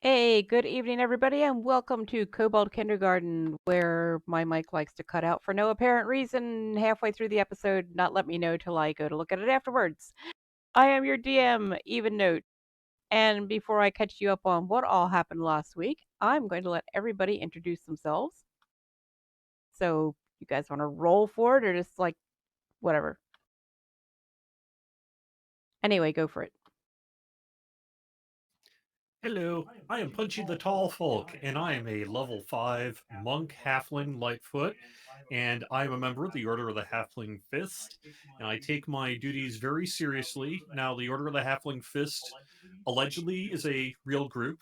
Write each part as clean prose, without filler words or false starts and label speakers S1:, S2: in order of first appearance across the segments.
S1: Hey, good evening, everybody, and welcome to Kobold Kindergarten, where my mic likes to cut out for no apparent reason halfway through the episode, not let me know till I go to look at it afterwards. I am your DM, EvenNote, and before I catch you up on what all happened last week, I'm going to let everybody introduce themselves. So, you guys want to roll for it or just like whatever? Anyway, go for it.
S2: Hello, I am Punchy the Tall Folk, and I am a level 5 monk halfling Lightfoot, and I am a member of the Order of the Halfling Fist, and I take my duties very seriously. Now, the Order of the Halfling Fist allegedly is a real group.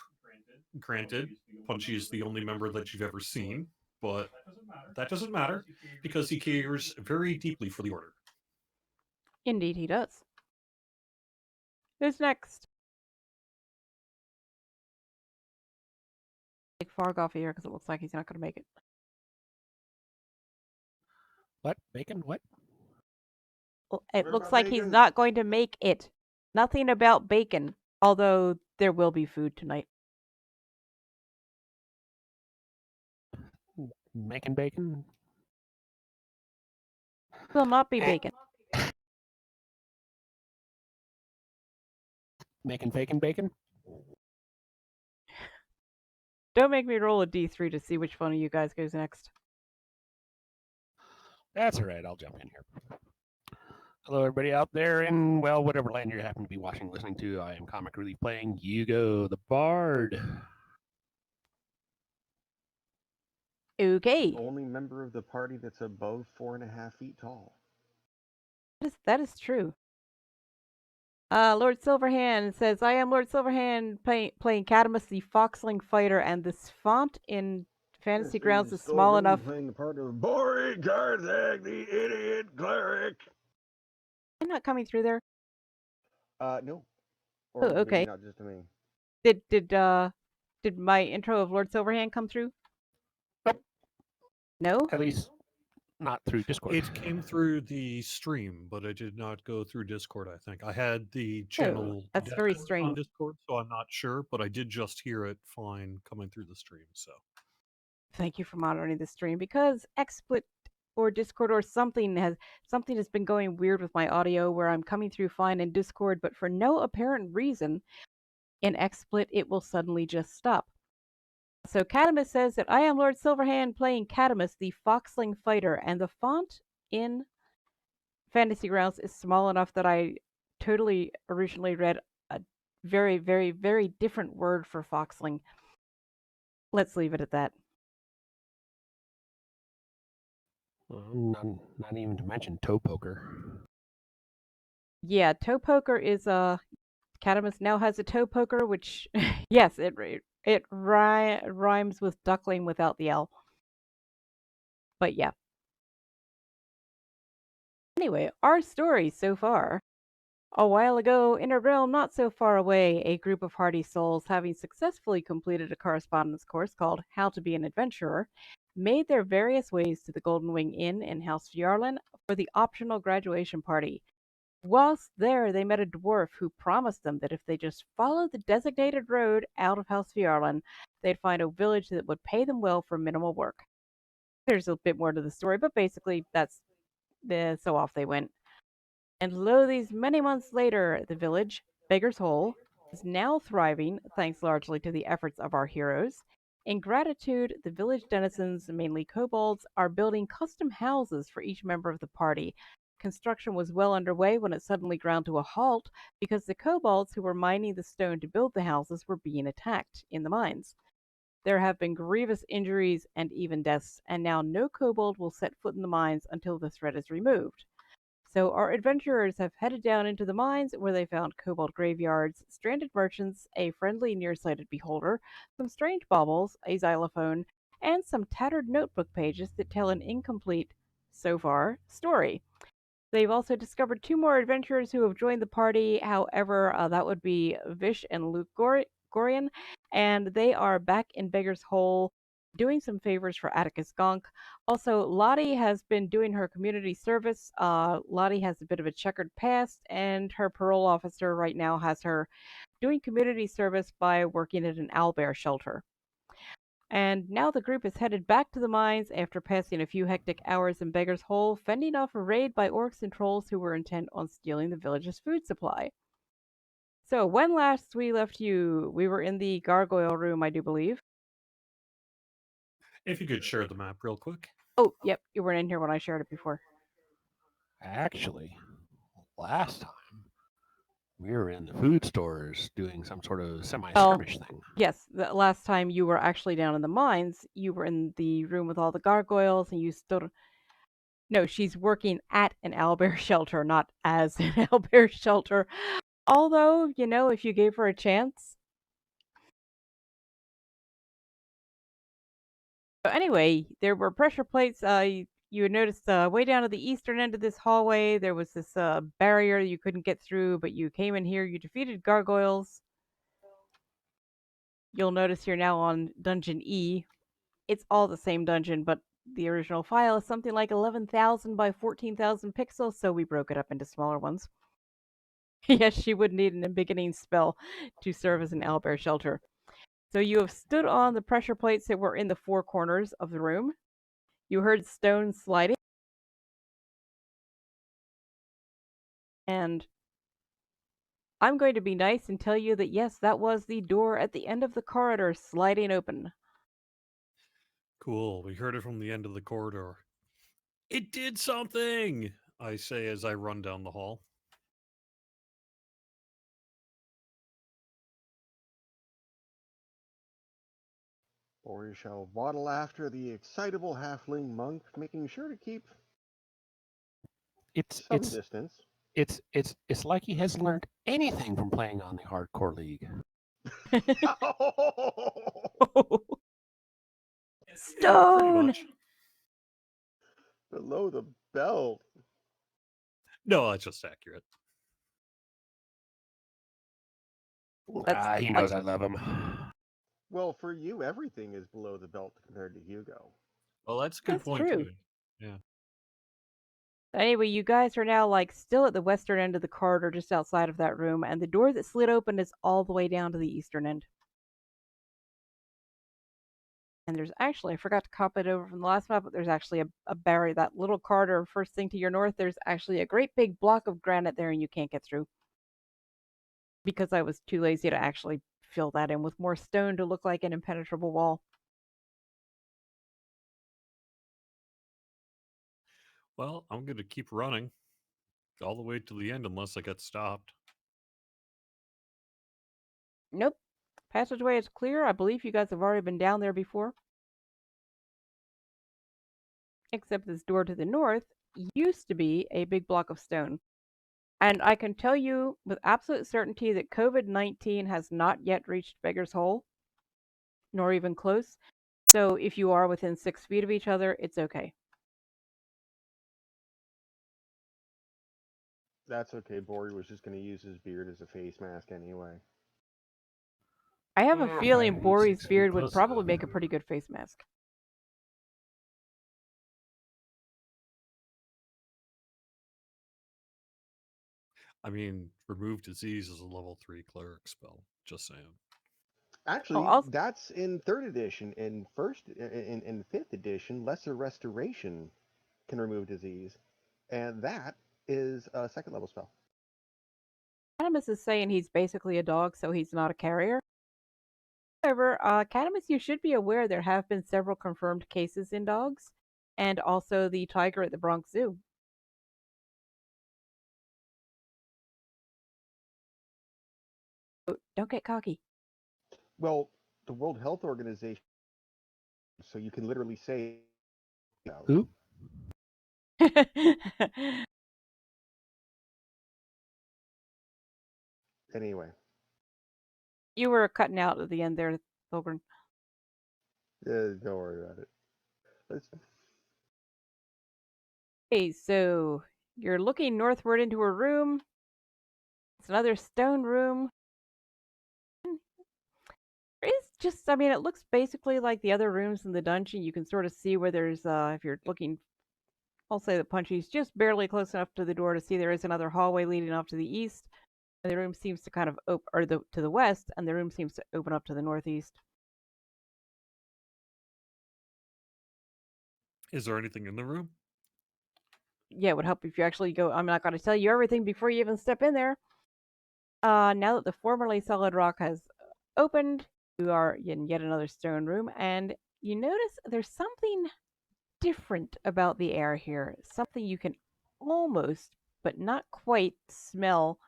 S2: Granted, Punchy is the only member that you've ever seen, but that doesn't matter because he cares very deeply for the Order.
S1: Indeed, he does. Who's next? Take Farg off of here because it looks like he's not going to make it.
S3: What? Bacon? What?
S1: It looks like he's not going to make it. Nothing about bacon, although there will be food tonight.
S3: Making bacon?
S1: Will not be bacon.
S3: Making bacon?
S1: Don't make me roll a d3 to see which one of you guys goes next.
S3: That's all right. I'll jump in here. Hello, everybody out there in, well, whatever land you happen to be watching, listening to. I am Comic Relief playing Hugo the Bard.
S1: Okay.
S4: Only member of the party that's above 4.5 feet tall.
S1: That is true. Lord Silverhand says, I am Lord Silverhand playing Cadamus the Foxling Fighter, and this font in Fantasy Grounds is small enough.
S4: Playing the part of Brie Garthag, the idiot cleric.
S1: I'm not coming through there.
S4: No. Or
S1: Oh, okay.
S4: maybe not just to me.
S1: Did my intro of Lord Silverhand come through?
S3: Nope.
S1: No?
S3: At least not through Discord.
S2: It came through the stream, but it did not go through Discord, I think. I had the channel
S1: that's very
S2: deafened
S1: strange.
S2: on Discord, so I'm not sure, but I did just hear it fine coming through the stream, so.
S1: Thank you for monitoring the stream, because XSplit or Discord or something has been going weird with my audio where I'm coming through fine in Discord, but for no apparent reason in XSplit it will suddenly just stop. So Cadamus says that I am Lord Silverhand playing Cadamus, the Foxling Fighter, and the font in Fantasy Grounds is small enough that I totally originally read a very, very, very different word for Foxling. Let's leave it at that.
S3: Not even to mention toe poker.
S1: Yeah, toe poker is Cadamus now has a toe poker, which yes, it rhymes with duckling without the L. But yeah. Anyway, our story so far. A while ago, in a realm not so far away, a group of hardy souls, having successfully completed a correspondence course called How to Be an Adventurer, made their various ways to the Golden Wing Inn in House Fjarlin for the optional graduation party. Whilst there, they met a dwarf who promised them that if they just followed the designated road out of House Fjarlin, they'd find a village that would pay them well for minimal work. There's a bit more to the story, but basically so off they went. And lo, these many months later, the village, Beggar's Hole, is now thriving thanks largely to the efforts of our heroes. In gratitude, the village denizens, mainly kobolds, are building custom houses for each member of the party. Construction was well underway when it suddenly ground to a halt because the kobolds who were mining the stone to build the houses were being attacked in the mines. There have been grievous injuries and even deaths, and now no kobold will set foot in the mines until the threat is removed. So our adventurers have headed down into the mines where they found kobold graveyards, stranded merchants, a friendly nearsighted beholder, some strange baubles, a xylophone, and some tattered notebook pages that tell an incomplete, so far, story. They've also discovered two more adventurers who have joined the party. However, that would be Vish and Luke Gorian, and they are back in Beggar's Hole doing some favors for Atticus Gonk. Also, Lottie has been doing her community service. Lottie has a bit of a checkered past, and her parole officer right now has her doing community service by working at an owlbear shelter. And now the group is headed back to the mines after passing a few hectic hours in Beggar's Hole, fending off a raid by orcs and trolls who were intent on stealing the village's food supply. So, when last we left you, we were in the gargoyle room, I do believe.
S2: If you could share the map real quick.
S1: Oh, yep, you weren't in here when I shared it before.
S3: Actually, last time we were in the food stores doing some sort of semi-skirmish thing.
S1: Yes, the last time you were actually down in the mines, you were in the room with all the gargoyles and you stood. No, she's working at an owlbear shelter, not as an owlbear shelter. Although, if you gave her a chance. So anyway, there were pressure plates. You had noticed way down at the eastern end of this hallway, there was this barrier you couldn't get through, but you came in here, you defeated gargoyles. You'll notice you're now on Dungeon E. It's all the same dungeon, but the original file is something like 11,000 by 14,000 pixels, so we broke it up into smaller ones. Yes, she would need an embiggening spell to serve as an owlbear shelter. So you have stood on the pressure plates that were in the four corners of the room. You heard stone sliding. And I'm going to be nice and tell you that yes, that was the door at the end of the corridor sliding open.
S2: Cool. We heard it from the end of the corridor. It did something, I say as I run down the hall.
S4: Or you shall waddle after the excitable halfling monk, making sure to keep
S3: It's
S4: some
S3: it's
S4: distance.
S3: it's like he hasn't learned anything from playing on the hardcore league.
S1: Stone!
S4: Below the belt.
S2: No, that's just accurate.
S3: He knows I love him.
S4: Well, for you, everything is below the belt compared to Hugo.
S2: Well, that's a good point,
S1: true.
S2: too. Yeah.
S1: Anyway, you guys are now still at the western end of the corridor just outside of that room, and the door that slid open is all the way down to the eastern end. And there's actually, I forgot to copy it over from the last map, but there's actually a barrier, that little corridor first thing to your north, there's actually a great big block of granite there and you can't get through. Because I was too lazy to actually fill that in with more stone to look like an impenetrable wall.
S2: Well, I'm going to keep running all the way to the end unless I get stopped.
S1: Nope. Passageway is clear. I believe you guys have already been down there before. Except this door to the north used to be a big block of stone. And I can tell you with absolute certainty that COVID-19 has not yet reached Beggar's Hole, nor even close. So if you are within 6 feet of each other, it's okay.
S4: That's okay. Bori was just going to use his beard as a face mask anyway.
S1: I have a feeling
S3: Five,
S1: Bori's
S3: 6 feet
S1: beard would
S3: plus,
S1: probably make a pretty good face mask.
S2: I mean, remove disease is a level 3 cleric spell. Just saying.
S4: Actually,
S1: also,
S4: that's in 3rd edition. In 5th edition, Lesser Restoration can remove disease, and that is a 2nd level spell.
S1: Catamus is saying he's basically a dog, so he's not a carrier. However, Catamus, you should be aware there have been several confirmed cases in dogs, and also the tiger at the Bronx Zoo. Don't get cocky.
S4: Well, the World Health Organization, so you can literally say...
S3: Who?
S4: Anyway.
S1: You were cutting out at the end there, Thorgren.
S4: Don't worry about it.
S1: Okay, so you're looking northward into a room. It's another stone room. There is I mean, it looks basically like the other rooms in the dungeon. You can sort of see where there's, if you're looking, I'll say that Punchy's just barely close enough to the door to see there is another hallway leading off to the east. And the room seems to kind of open, or to the west, and the room seems to open up to the northeast.
S2: Is there anything in the room?
S1: Yeah, it would help if you actually go. I'm not going to tell you everything before you even step in there. Now that the formerly solid rock has opened, you are in yet another stone room, and you notice there's something different about the air here. Something you can almost, but not quite, smell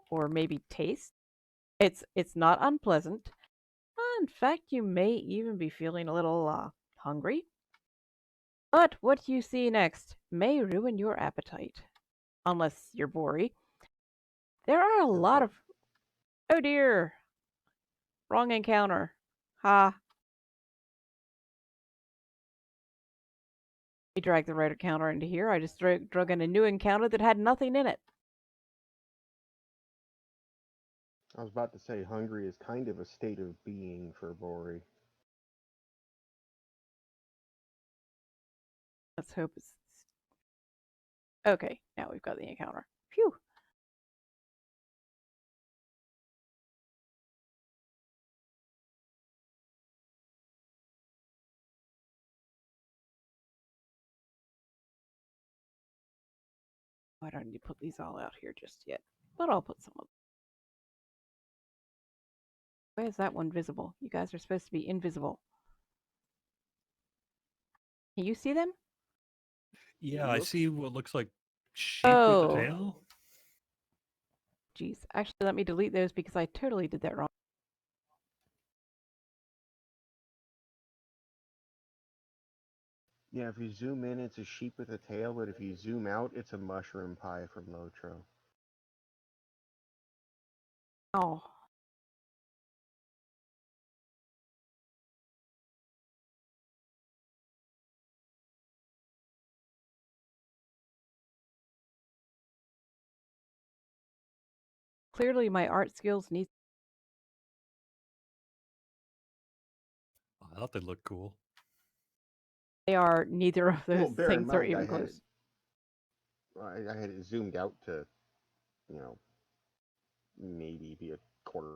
S1: or maybe taste. It's not unpleasant. In fact, you may even be feeling a little hungry. But what you see next may ruin your appetite, unless you're Brie. There are a lot of... Oh dear! Wrong encounter. Ha! I dragged the right encounter into here. I just drug in a new encounter that had nothing in it.
S4: I was about to say hungry is kind of a state of being for Bori.
S1: Let's hope it's... Okay, now we've got the encounter. Phew! I don't need to put these all out here just yet, but I'll put some of them. Why is that one visible? You guys are supposed to be invisible. Can you see them?
S2: Yeah, I see what looks like sheep with a
S1: Oh.
S2: tail.
S1: Jeez. Actually, let me delete those because I totally did that wrong.
S4: Yeah, if you zoom in, it's a sheep with a tail, but if you zoom out, it's a mushroom pie from Lotro.
S1: Oh. Clearly, my art skills need...
S2: I thought they looked cool.
S1: They are neither of those
S4: Well, bear in
S1: things are
S4: mind,
S1: even close.
S4: I had it zoomed out to, you know, maybe be a quarter.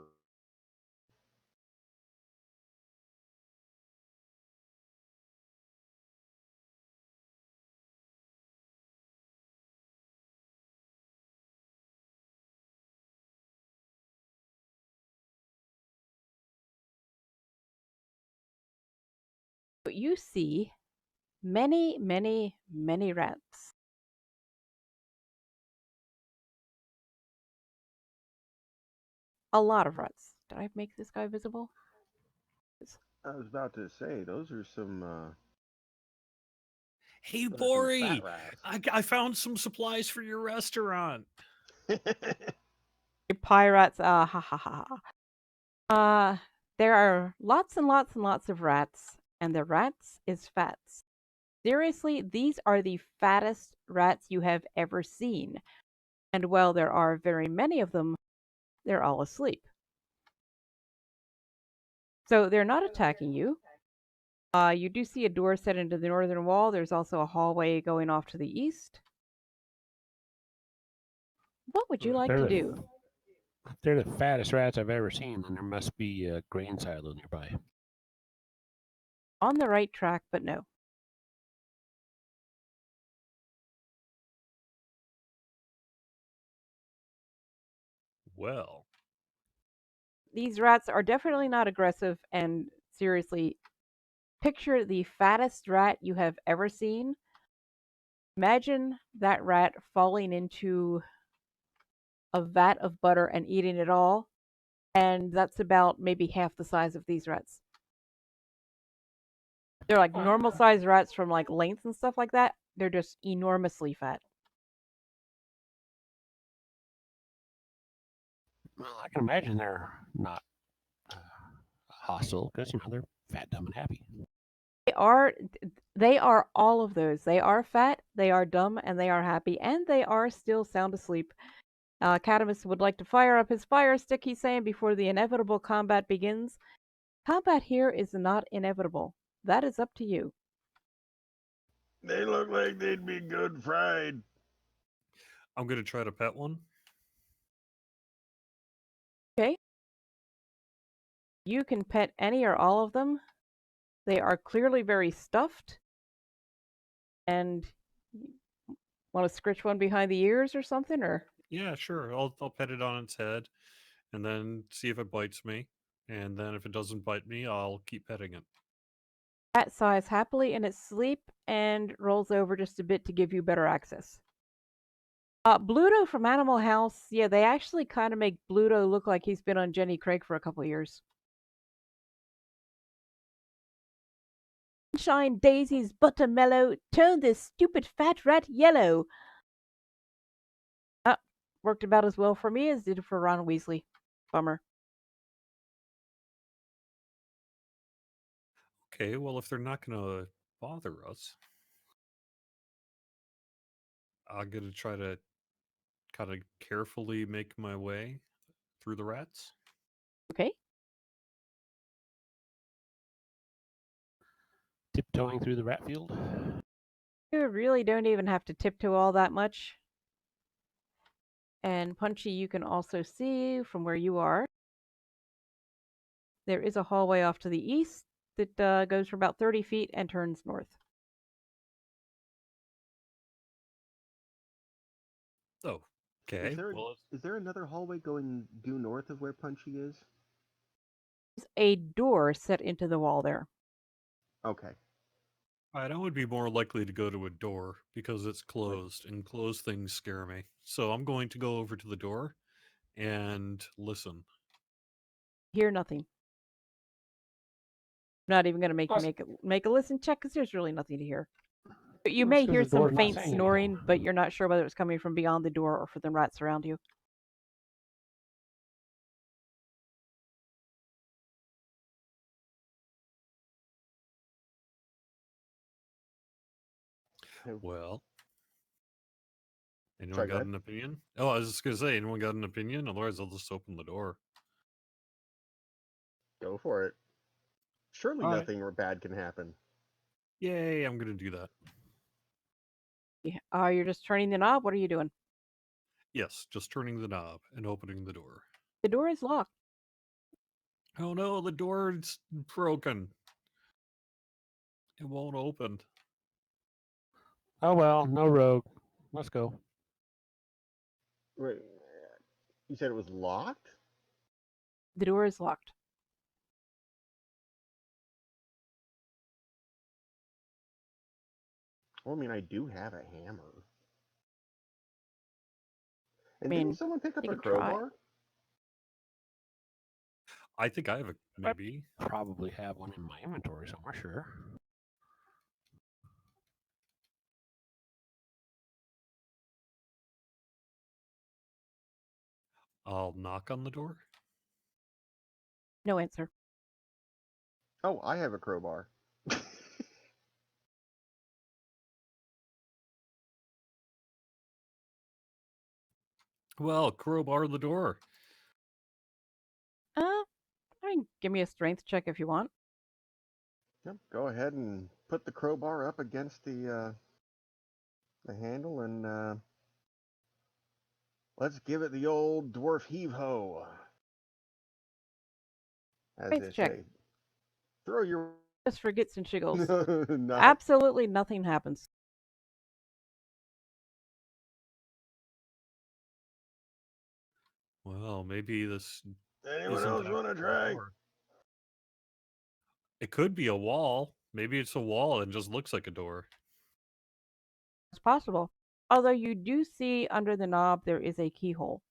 S1: But you see many, many, many rats. A lot of rats. Did I make this guy visible?
S4: I was about to say, those are some,
S2: Hey,
S4: those are some fat
S2: Bori!
S4: rats.
S2: I found some supplies for your restaurant.
S1: Pirates, ha ha ha. There are lots and lots and lots of rats, and the rats is fats. Seriously, these are the fattest rats you have ever seen. And while there are very many of them, they're all asleep. So they're not attacking you. You do see a door set into the northern wall. There's also a hallway going off to the east. What would you like to do?
S3: If they're the fattest rats I've ever seen, then there must be a grain silo nearby.
S1: On the right track, but no.
S2: Well,
S1: These rats are definitely not aggressive, and seriously, picture the fattest rat you have ever seen. Imagine that rat falling into a vat of butter and eating it all, and that's about maybe half the size of these rats. They're like normal sized rats from like length and stuff like that. They're just enormously fat.
S3: Well, I can imagine they're not hostile because they're fat, dumb, and happy.
S1: They are all of those. They are fat, they are dumb, and they are happy, and they are still sound asleep. Catamus would like to fire up his fire stick, he's saying, before the inevitable combat begins. Combat here is not inevitable. That is up to you.
S4: They look like they'd be good fried.
S2: I'm going to try to pet one.
S1: Okay? You can pet any or all of them. They are clearly very stuffed. And want to scritch one behind the ears or something? Or
S2: Yeah, sure. I'll pet it on its head and then see if it bites me. And then if it doesn't bite me, I'll keep petting it.
S1: cat sighs happily in its sleep and rolls over just a bit to give you better access. Bluto from Animal House, yeah, they actually kind of make Bluto look like he's been on Jenny Craig for a couple of years. Sunshine daisies buttermellow, turn this stupid fat rat yellow. Worked about as well for me as did for Ron Weasley. Bummer.
S2: Okay, well, if they're not going to bother us, I'm going to try to kind of carefully make my way through the rats.
S1: Okay.
S3: Tiptoeing through the rat field.
S1: You really don't even have to tiptoe all that much. And Punchy, you can also see from where you are. There is a hallway off to the east that goes for about 30 feet and turns north.
S2: Oh, okay.
S4: Is there another hallway going due north of where Punchy is?
S1: There's a door set into the wall there.
S4: Okay.
S2: I would be more likely to go to a door because it's closed, and closed things scare me. So I'm going to go over to the door and listen.
S1: Hear nothing. Not even going to make a listen check because there's really nothing to hear. But you may hear some faint snoring, but you're not sure whether it's coming from beyond the door or from the rats around you.
S2: Well, anyone got an opinion? Oh, I was just going to say, anyone got an opinion? Otherwise, I'll just open the door.
S4: Go for it. Surely nothing bad can happen.
S2: Yay, I'm going to do that.
S1: Yeah. You're just turning the knob? What are you doing?
S2: Yes, just turning the knob and opening the door.
S1: The door is locked.
S2: Oh no, the door's broken. It won't open.
S3: Oh well, no rogue. Let's go.
S4: Wait, you said it was locked?
S1: The door is locked.
S4: Well, I mean, I do have a hammer. And didn't someone pick up a crowbar?
S2: I think I have a maybe.
S3: I probably have one in my inventory somewhere, sure.
S2: I'll knock on the door.
S1: No answer.
S4: Oh, I have a crowbar.
S2: Well, crowbar the door.
S1: I mean, give me a strength check if you want.
S4: Yep, go ahead and put the crowbar up against the handle and let's give it the old dwarf heave-ho. As
S1: Strength
S4: they
S1: check.
S4: say. Throw your...
S1: Just for gits and shiggles.
S4: No.
S1: Absolutely nothing happens.
S2: Well, maybe this.
S4: Anyone else want to try?
S2: It could be a wall. Maybe it's a wall and just looks like a door.
S1: It's possible. Although you do see under the knob there is a keyhole.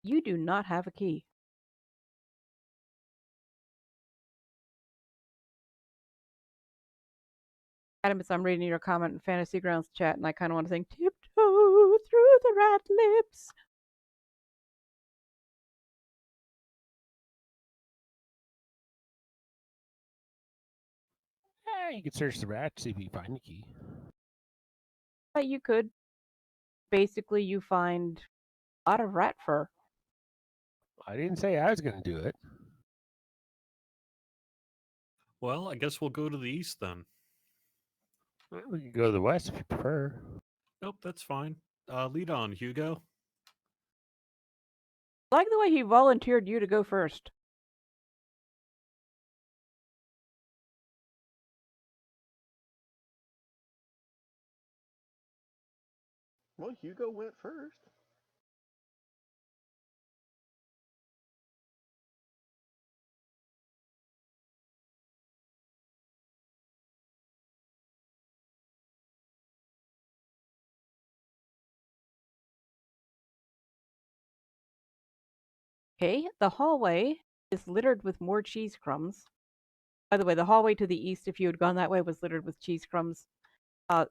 S1: You do not have a key. Adams, I'm reading your comment in Fantasy Grounds chat, and I kind of want to sing tiptoe through the rat lips.
S3: You could search the rat, see if you find the key.
S1: You could. Basically, you find a lot of rat fur.
S3: I didn't say I was going to do it.
S2: Well, I guess we'll go to the east then.
S3: Well, we can go to the west if you prefer.
S2: Nope, that's fine. Lead on, Hugo.
S1: I like the way he volunteered you to go first.
S4: Well, Hugo went first.
S1: Okay, the hallway is littered with more cheese crumbs. By the way, the hallway to the east, if you had gone that way, was littered with cheese crumbs.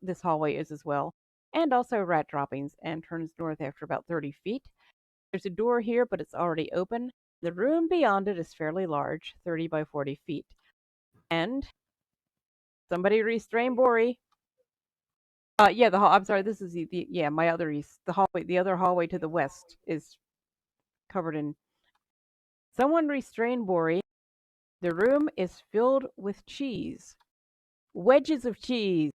S1: This hallway is as well. And also rat droppings, and turns north after about 30 feet. There's a door here, but it's already open. The room beyond it is fairly large, 30 by 40 feet. And somebody restrain Bori. Yeah, I'm sorry, this is yeah, my other east. The other hallway to the west is covered in. Someone restrain Bori. The room is filled with cheese. Wedges of cheese,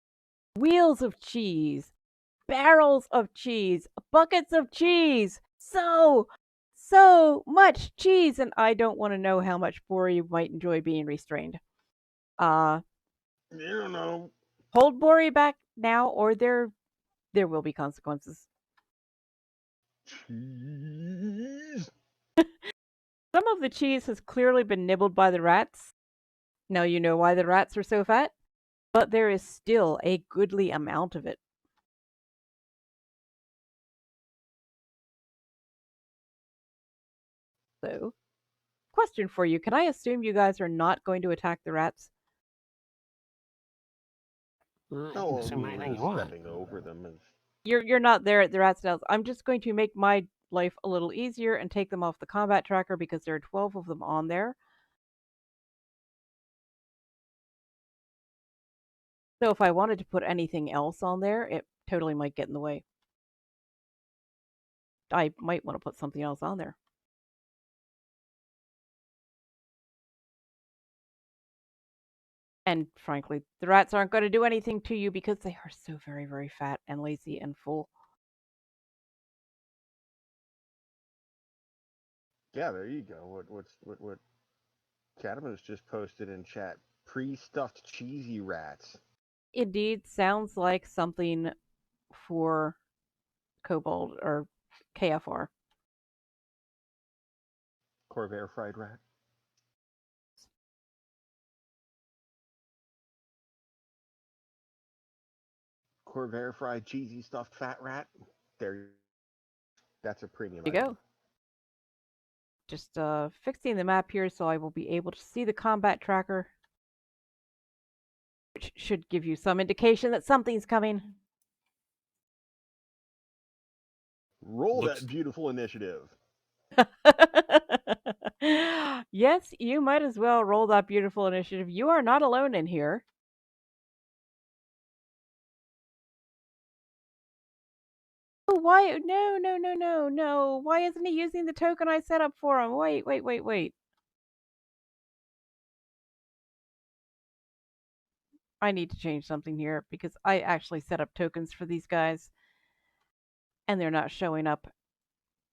S1: wheels of cheese, barrels of cheese, buckets of cheese. So much cheese, and I don't want to know how much Bori might enjoy being restrained.
S4: You don't know.
S1: Hold Bori back now, or there will be consequences.
S4: Cheese.
S1: Some of the cheese has clearly been nibbled by the rats. Now you know why the rats are so fat, but there is still a goodly amount of it. So, question for you. Can I assume you guys are not going to attack the rats?
S3: You
S4: Oh,
S3: can
S4: well,
S3: assume
S4: we were
S3: anything
S4: just
S3: you want.
S4: stepping over them. And...
S1: You're not there at the rat cells. I'm just going to make my life a little easier and take them off the combat tracker because there are 12 of them on there. So if I wanted to put anything else on there, it totally might get in the way. I might want to put something else on there. And frankly, the rats aren't going to do anything to you because they are so very, very fat and lazy and full.
S4: Yeah, there you go. What Catamus just posted in chat. Pre-stuffed cheesy rats.
S1: Indeed, sounds like something for Kobold or KFR.
S4: Corvair fried rat. Corvair fried cheesy stuffed fat rat. There. That's a premium
S1: There you
S4: item.
S1: go. Just fixing the map here so I will be able to see the combat tracker, which should give you some indication that something's coming.
S4: Roll that beautiful initiative.
S1: Yes, you might as well roll that beautiful initiative. You are not alone in here. Oh, why? No. Why isn't he using the token I set up for him? Wait. I need to change something here because I actually set up tokens for these guys and they're not showing up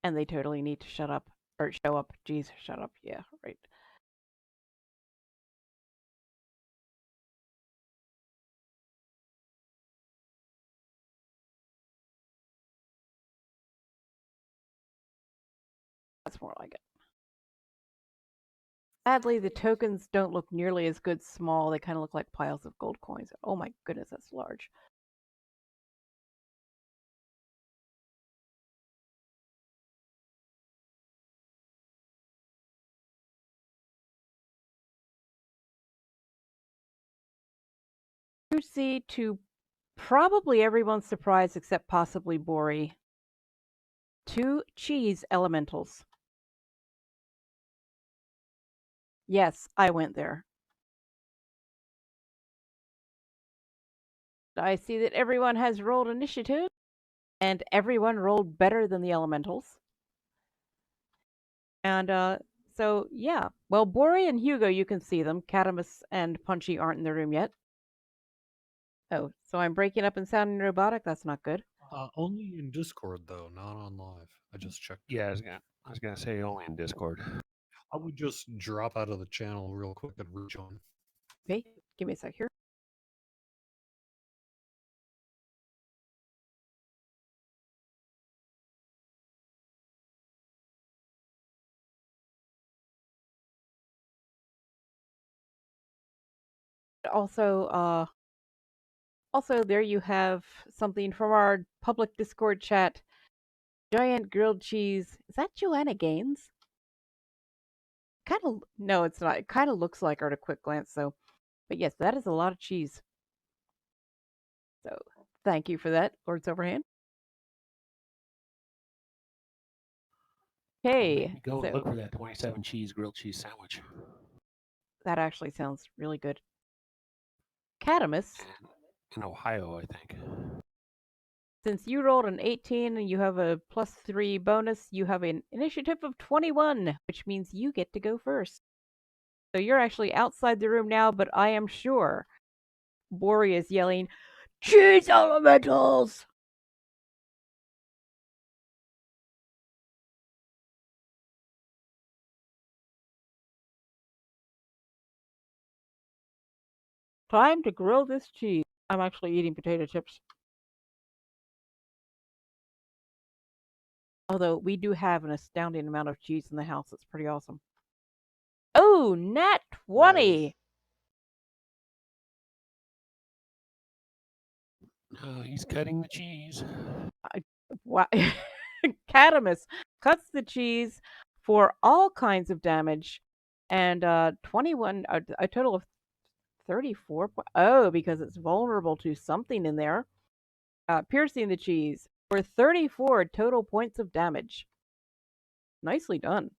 S1: and they totally need to shut up or show up. Jeez, shut up. Yeah, right. That's more like it. Sadly, the tokens don't look nearly as good small. They kind of look like piles of gold coins. Oh my goodness, that's large. You see, to probably everyone's surprise except possibly Bori, 2 cheese elementals. Yes, I went there. I see that everyone has rolled initiative, and everyone rolled better than the elementals. And so, yeah. Well, Bori and Hugo, you can see them. Catamus and Punchy aren't in the room yet. Oh, so I'm breaking up and sounding robotic? That's not good.
S2: Only in Discord though, not on live. I just checked.
S3: Yeah, I was gonna say only in Discord.
S2: I would just drop out of the channel real quick and rejoin.
S1: Okay, give me a sec here. Also, there you have something from our public Discord chat. Giant grilled cheese. Is that Joanna Gaines? No, it's not. It kind of looks like her at a quick glance, though. But yes, that is a lot of cheese. So, thank you for that, Lord Silverhand. Okay,
S3: Go
S1: so
S3: look for that 27 cheese grilled cheese sandwich.
S1: that actually sounds really good. Catamus,
S3: In Ohio, I think.
S1: since you rolled an 18 and you have a +3 bonus, you have an initiative of 21, which means you get to go first. So you're actually outside the room now, but I am sure Bori is yelling, "Cheese elementals!" Time to grill this cheese. I'm actually eating potato chips. Although we do have an astounding amount of cheese in the house. It's pretty awesome. Oh, nat 20!
S3: Oh, he's cutting the cheese.
S1: Wow. Catamus cuts the cheese for all kinds of damage, and 21, a total of 34. Oh, because it's vulnerable to something in there. Piercing the cheese for 34 total points of damage. Nicely done.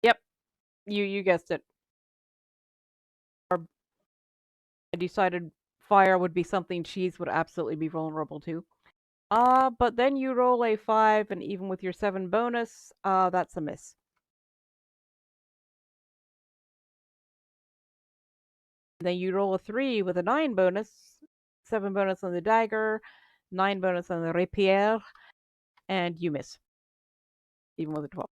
S1: Yep, you guessed it. I decided fire would be something cheese would absolutely be vulnerable to. But then you roll a 5, and even with your 7 bonus, that's a miss. Then you roll a 3 with a 9 bonus, 7 bonus on the dagger, 9 bonus on the rapier, and you miss. Even with a 12.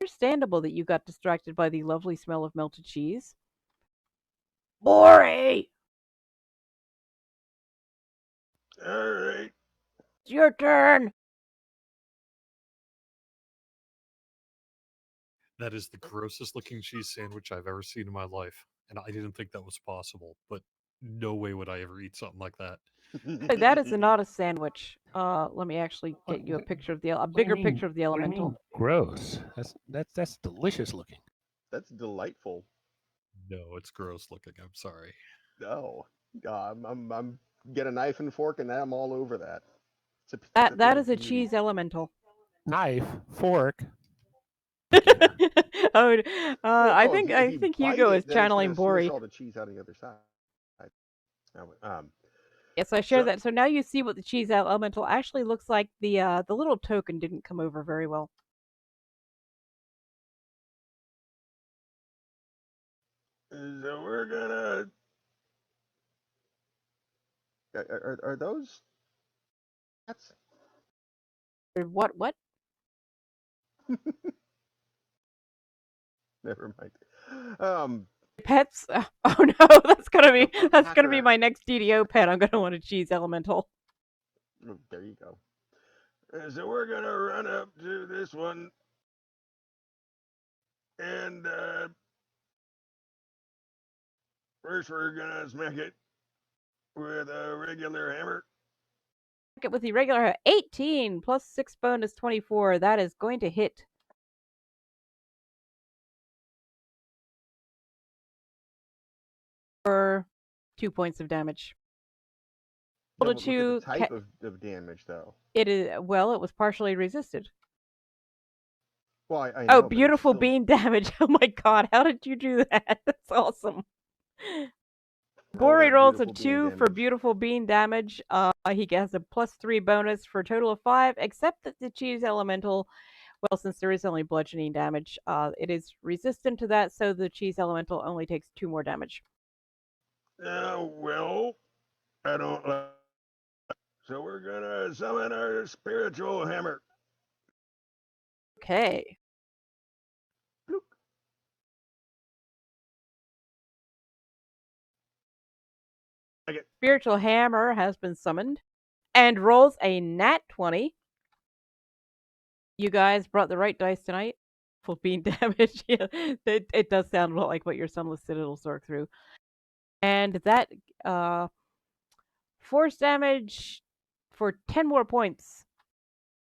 S1: Understandable that you got distracted by the lovely smell of melted cheese. Bori!
S4: Alright.
S1: It's your turn!
S2: That is the grossest looking cheese sandwich I've ever seen in my life. And I didn't think that was possible, but no way would I ever eat something like that.
S1: That is not a sandwich. Let me actually get you a picture of a bigger picture of the elemental.
S3: Gross. That's delicious looking.
S4: That's delightful.
S2: No, it's gross looking. I'm sorry.
S4: No, I'm get a knife and fork, and I'm all over that.
S1: That is a cheese elemental.
S3: Knife, fork.
S1: Oh, I
S4: if you
S1: think
S4: bite
S1: Hugo
S4: it,
S1: is
S4: then it's
S1: channeling
S4: gonna
S1: Bori.
S4: smush all the cheese out of the other side.
S1: Yes, I share that. So now you see what the cheese elemental actually looks like. The little token didn't come over very well.
S4: So we're gonna. Are those? That's.
S1: What?
S4: Never mind.
S1: Pets? Oh no, that's gonna be my next DDO pet. I'm gonna want a cheese elemental.
S4: There you go. So we're gonna run up to this one, and first we're gonna smack it with a regular hammer.
S1: With the regular 18 plus 6 bonus 24, that is going to hit. For 2 points of damage.
S4: No, look at the type of damage, though.
S1: It is, well, it was partially resisted.
S4: Well, I know,
S1: oh, beautiful bean damage. Oh my god, how did you do that? That's awesome. Brie
S4: that
S1: rolls a
S4: beautiful bean
S1: 2 for
S4: damage.
S1: beautiful bean damage. He has a +3 bonus for a total of 5, except that the cheese elemental, well, since there is only bludgeoning damage, it is resistant to that, so the cheese elemental only takes 2 more damage.
S4: Well, I don't like. So we're gonna summon our spiritual hammer.
S1: Okay.
S4: Bloop. Okay.
S1: Spiritual hammer has been summoned and rolls a nat 20. You guys brought the right dice tonight. Full bean damage. Yeah, it does sound a lot like what your Sunless Citadel sork through. And that force damage for 10 more points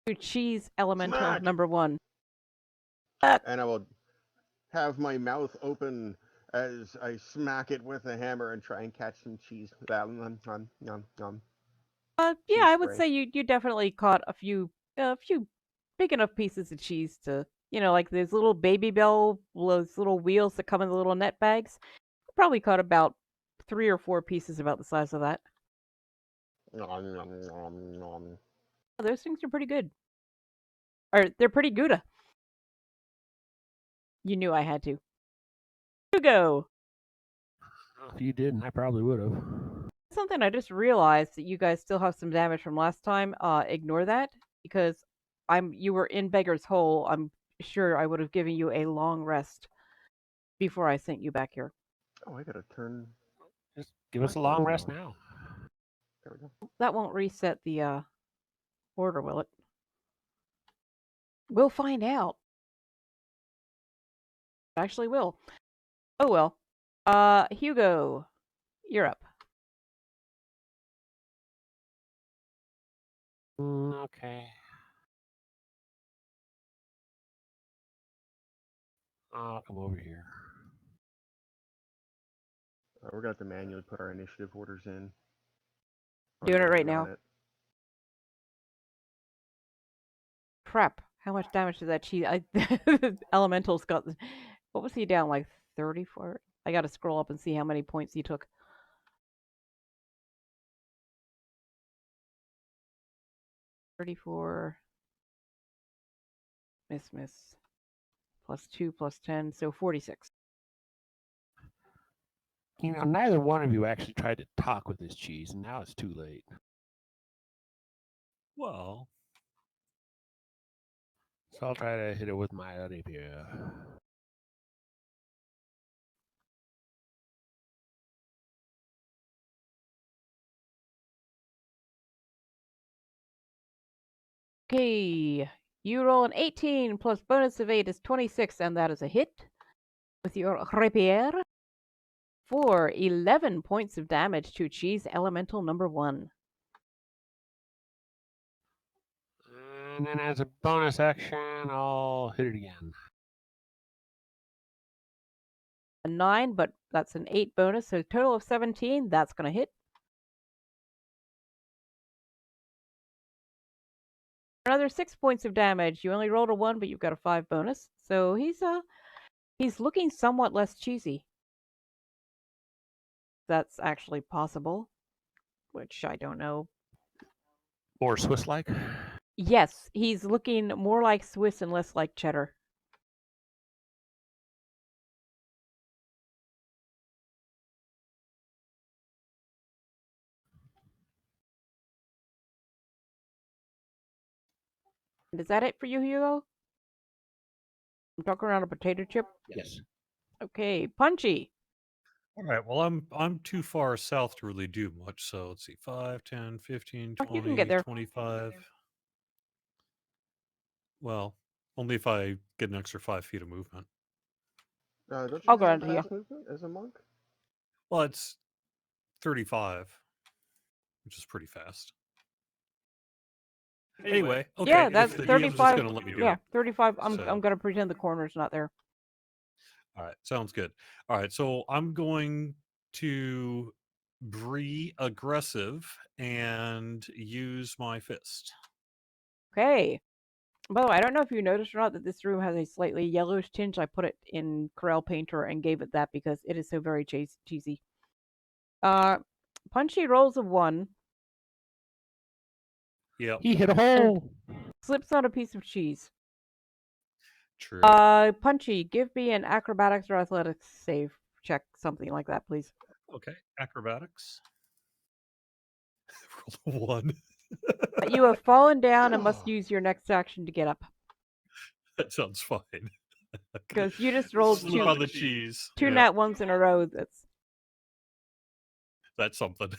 S1: to cheese elemental
S4: Smack!
S1: number 1.
S4: And I will have my mouth open as I smack it with a hammer and try and catch some cheese.
S1: Yeah,
S4: Cheese
S1: I would
S4: spray.
S1: say you definitely caught a few big enough pieces of cheese to, like those little baby bell, those little wheels that come in the little net bags. You probably caught about 3 or 4 pieces about the size of that.
S4: Nom, nom, nom, nom.
S1: Those things are pretty good. Or they're pretty Gouda. You knew I had to. You go.
S3: If you didn't, I probably would have.
S1: Something I just realized that you guys still have some damage from last time. Ignore that because you were in Beggar's Hole. I'm sure I would have given you a long rest before I sent you back here.
S4: Oh, I gotta turn.
S3: Just give us a long rest now.
S4: There we go.
S1: That won't reset the order, will it? We'll find out. It actually will. Oh well. Hugo, you're up.
S3: Okay. I'll come over here.
S4: We're gonna have to manually put our initiative orders in.
S1: Doing it right
S4: Working on
S1: now.
S4: it.
S1: Crap. How much damage did that cheese? Elemental's got. What was he down? Like 34? I gotta scroll up and see how many points he took. 34. Miss. +2, +10, so 46.
S3: You know, neither one of you actually tried to talk with this cheese, and now it's too late.
S2: Well,
S3: So I'll try to hit it with my rapier.
S1: Okay. You roll an 18 plus bonus of 8 is 26, and that is a hit with your rapier for 11 points of damage to cheese elemental number 1.
S3: And then as a bonus action, I'll hit it again.
S1: A 9, but that's an 8 bonus, so total of 17. That's going to hit. Another 6 points of damage. You only rolled a 1, but you've got a 5 bonus. So he's looking somewhat less cheesy. That's actually possible, which I don't know.
S3: More Swiss-like?
S1: Yes, he's looking more like Swiss and less like cheddar. And is that it for you, Hugo? I'm talking around a potato chip.
S3: Yes.
S1: Okay, Punchy.
S2: all right. Well, I'm too far south to really do much. So let's see. 5, 10, 15,
S1: Oh,
S2: 20,
S1: you can get there.
S2: 25. Well, only if I get an extra 5 feet of movement.
S4: Don't you
S1: I'll go
S4: have
S1: into you.
S4: fast movement as a monk?
S2: Well, it's 35, which is pretty fast. Anyway, okay.
S1: Yeah, that's
S2: if the GM's just
S1: 35.
S2: going to let me do
S1: Yeah,
S2: it.
S1: 35. I'm
S2: So-
S1: going to pretend the corner's not there.
S2: All right, sounds good. All right, so I'm going to Brie aggressive and use my fist.
S1: Okay. By the way, I don't know if you noticed or not that this room has a slightly yellowish tinge. I put it in Corel Painter and gave it that because it is so very cheesy. Punchy rolls a 1,
S2: Yep,
S3: He hit a hole.
S1: slips on a piece of cheese.
S2: true.
S1: Punchy, give me an acrobatics or athletics save check, something like that, please.
S2: Okay, acrobatics. Roll a 1.
S1: You have fallen down and must use your next action to get up.
S2: That sounds fine.
S1: Because you just rolled
S2: Slip on the cheese.
S1: two
S2: Yeah,
S1: nat ones in a row.
S2: that's something.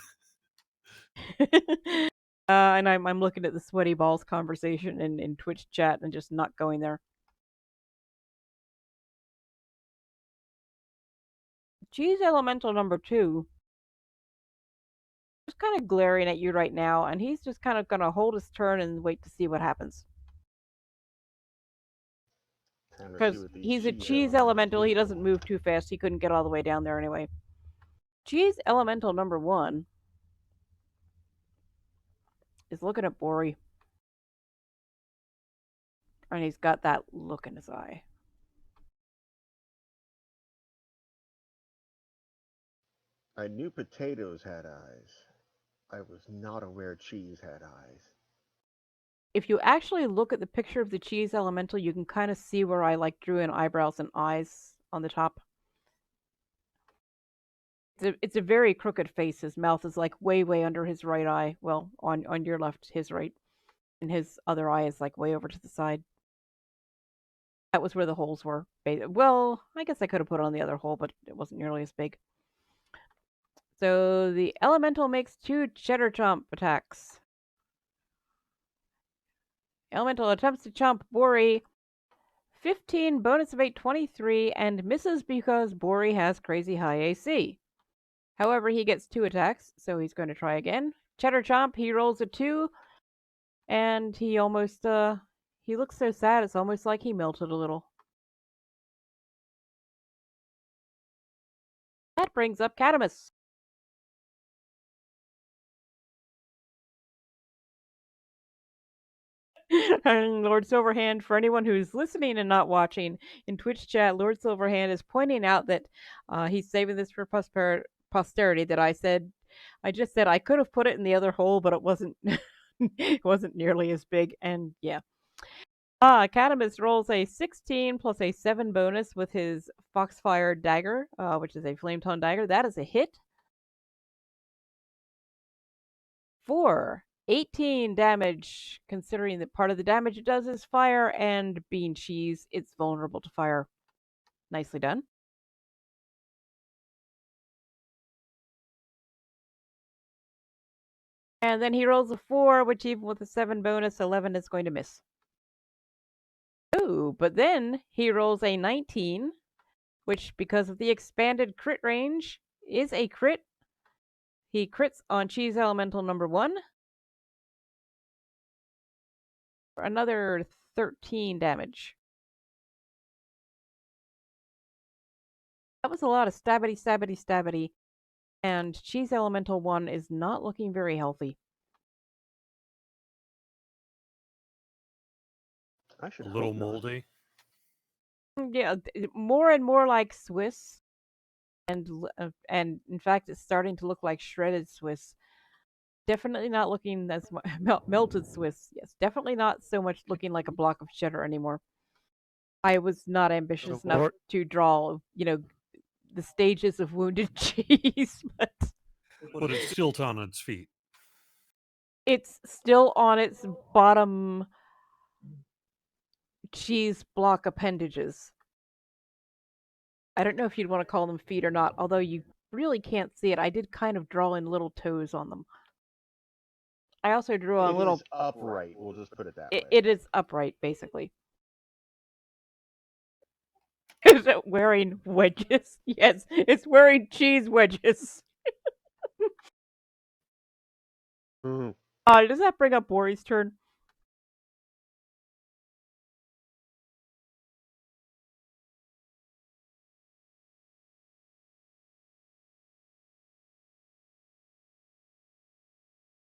S1: And I'm looking at the sweaty balls conversation in Twitch chat and just not going there. Cheese elemental number 2 is kind of glaring at you right now, and he's just kind of gonna hold his turn and wait to see what happens. Because he's a cheese elemental, he doesn't move too fast. He couldn't get all the way down there anyway. Cheese elemental number 1 is looking at Bori. And he's got that look in his eye.
S4: I knew potatoes had eyes. I was not aware cheese had eyes.
S1: If you actually look at the picture of the cheese elemental, you can kind of see where I drew in eyebrows and eyes on the top. It's a very crooked face. His mouth is way under his right eye. Well, on your left, his right. And his other eye is way over to the side. That was where the holes were. Well, I guess I could have put on the other hole, but it wasn't nearly as big. So the elemental makes 2 Cheddar Chomp attacks. Elemental attempts to chomp Bori. 15, bonus of 8, 23, and misses because Bori has crazy high AC. However, he gets 2 attacks, so he's going to try again. Cheddar Chomp, he rolls a 2, and he almost, he looks so sad, it's almost like he melted a little. That brings up Catamus. And Lord Silverhand, for anyone who's listening and not watching in Twitch chat, Lord Silverhand is pointing out that he's saving this for posterity. That I just said I could have put it in the other hole, but it wasn't. It wasn't nearly as big. And yeah, Catamus rolls a 16 plus a 7 bonus with his Foxfire dagger, which is a flame tongue dagger. That is a hit. 4. 18 damage, considering that part of the damage it does is fire, and being cheese, it's vulnerable to fire. Nicely done. And then he rolls a 4, which even with a 7 bonus, 11 is going to miss. Oh, but then he rolls a 19, which, because of the expanded crit range, is a crit. He crits on cheese elemental number 1. For another 13 damage. That was a lot of stabbity. And cheese elemental 1 is not looking very healthy.
S4: I should
S2: A little
S4: hope not.
S2: moldy.
S1: Yeah, more and more like Swiss. And in fact, it's starting to look like shredded Swiss. Definitely not looking as melted Swiss. Yes, definitely not so much looking like a block of cheddar anymore. I was not ambitious enough to draw, the stages of wounded cheese, but
S2: it's still on its feet.
S1: It's still on its bottom cheese block appendages. I don't know if you'd want to call them feet or not, although you really can't see it. I did kind of draw in little toes on them. I also drew a little...
S4: It is upright, we'll just put it that way.
S1: It is upright, basically. Is it wearing wedges? Yes, it's wearing cheese wedges. Does that bring up Bori's turn?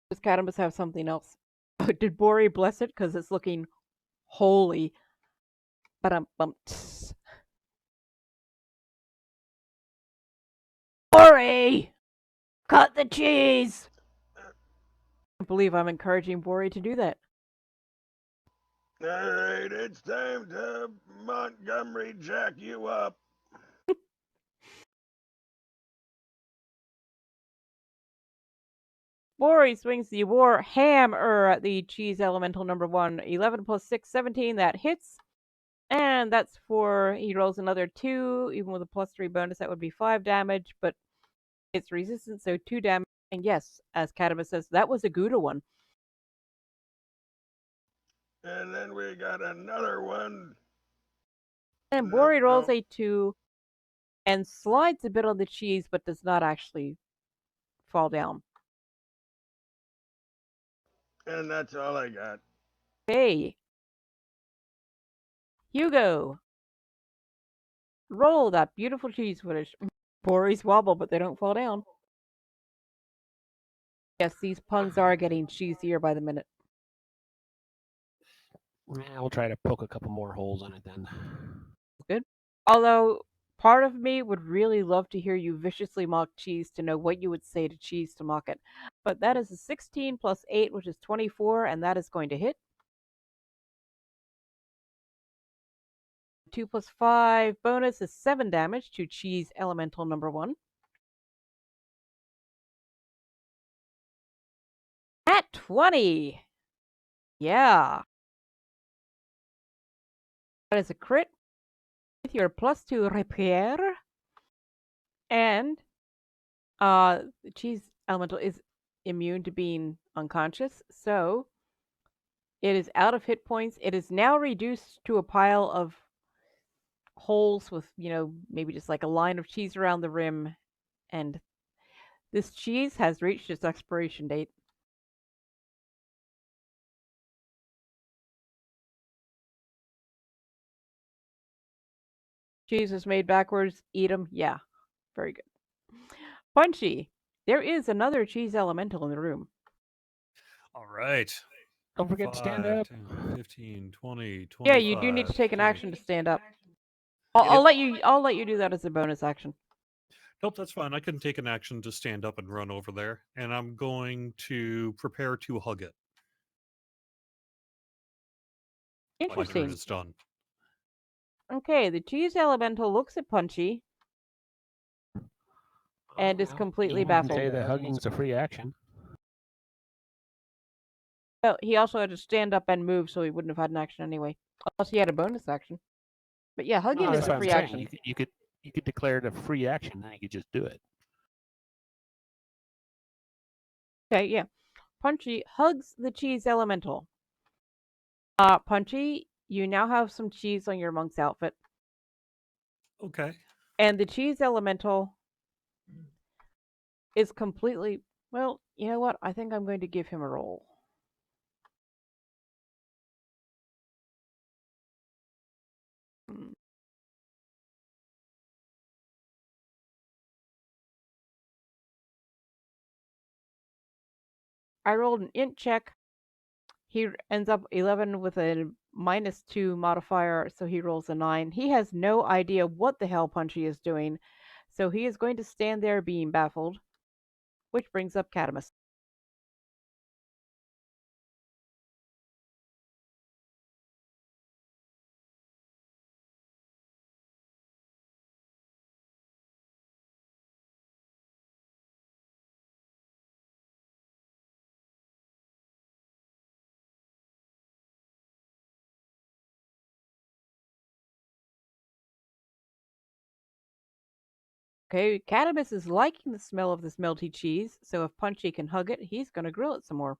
S1: Does Catamus have something else? Did Bori bless it? Because it's looking holy. Ba-dum-bum-ts. Bori! Cut the cheese! I can't believe I'm encouraging Brie to do that.
S4: All right, it's time to Montgomery jack you up.
S1: Brie swings the war hammer at the cheese elemental number 1. 11 plus 6, 17. That hits. And that's for, he rolls another 2. Even with a plus 3 bonus, that would be 5 damage. But it's resistant, so 2 damage. And yes, as Katamus says, that was a Gouda one.
S4: And then we got another one.
S1: And Bori rolls a 2 and slides a bit on the cheese, but does not actually fall down.
S4: And that's all I got.
S1: Hey. Hugo. Roll that beautiful cheese footage. Bori's wobble, but they don't fall down. Yes, these puns are getting cheesier by the minute.
S3: Yeah, we'll try to poke a couple more holes in it then.
S1: Good. Although, part of me would really love to hear you viciously mock cheese to know what you would say to cheese to mock it. But that is a 16 plus 8, which is 24, and that is going to hit. 2 plus 5 bonus is 7 damage to cheese elemental number 1. At 20! Yeah. That is a crit with your plus 2 repair. And the cheese elemental is immune to being unconscious, so it is out of hit points. It is now reduced to a pile of holes with, maybe just like a line of cheese around the rim. And this cheese has reached its expiration date. Cheese is made backwards. Eat them. Yeah. Very good. Punchy. There is another cheese elemental in the room.
S2: All right.
S3: Don't forget to stand up.
S2: 10, 15, 20, 25.
S1: Yeah, you do need to take an action to stand up. I'll let you do that as a bonus action.
S2: Nope, that's fine. I can take an action to stand up and run over there, and I'm going to prepare to hug it.
S1: Interesting.
S2: My turn is done.
S1: Okay, the cheese elemental looks at Punchy and is completely baffled.
S3: Say that hugging's a free action.
S1: Well, he also had to stand up and move, so he wouldn't have had an action anyway, unless he had a bonus action. But yeah, hugging is a free action.
S3: You could declare it a free action, then you could just do it.
S1: Okay, yeah. Punchy hugs the cheese elemental. Punchy, you now have some cheese on your monk's outfit.
S2: Okay.
S1: And the cheese elemental is completely... Well, you know what? I think I'm going to give him a roll. I rolled an int check. He ends up 11 with a -2 modifier, so he rolls a 9. He has no idea what the hell Punchy is doing, so he is going to stand there being baffled, which brings up Katamus. Okay, Katamus is liking the smell of this melty cheese, so if Punchy can hug it, he's going to grill it some more.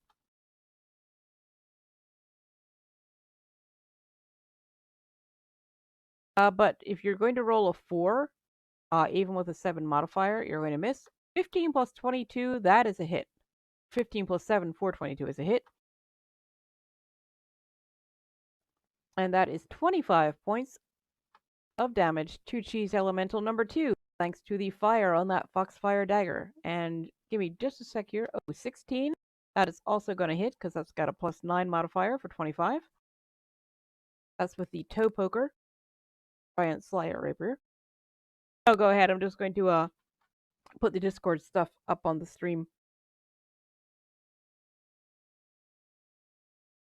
S1: But if you're going to roll a 4, even with a 7 modifier, you're going to miss. 15 plus 22, that is a hit. 15 plus 7, 422 is a hit. And that is 25 points of damage to cheese elemental number 2, thanks to the fire on that foxfire dagger. And give me just a sec here. Oh, 16. That is also going to hit because that's got a +9 modifier for 25. That's with the toe poker. Giant Slayer Rapier. Oh, go ahead. I'm just going to put the Discord stuff up on the stream.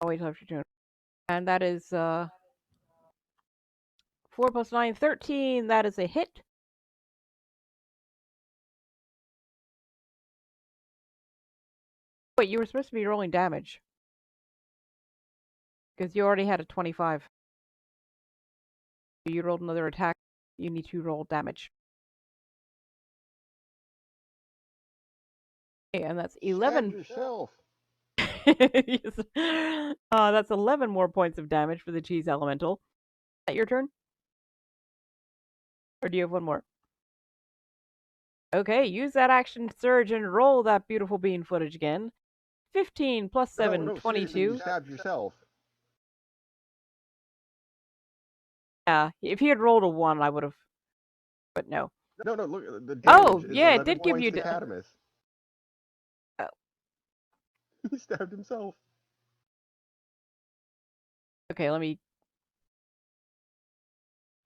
S1: I'll wait till after June. And that is 4 plus 9, 13. That is a hit. Wait, you were supposed to be rolling damage. Because you already had a 25. You rolled another attack. You need to roll damage. Okay, and that's 11.
S4: Stab yourself.
S1: That's 11 more points of damage for the cheese elemental. Is that your turn? Or do you have one more? Okay, use that action surge and roll that beautiful bean footage again. 15 plus 7,
S4: No,
S1: 22.
S4: You stabbed yourself.
S1: Yeah, if he had rolled a 1, I would have. But no.
S4: No, look, the damage
S1: Oh,
S4: is
S1: yeah, it
S4: 11
S1: did give
S4: points
S1: you
S4: to Cadamus.
S1: Oh.
S4: He stabbed himself.
S1: Okay, let me.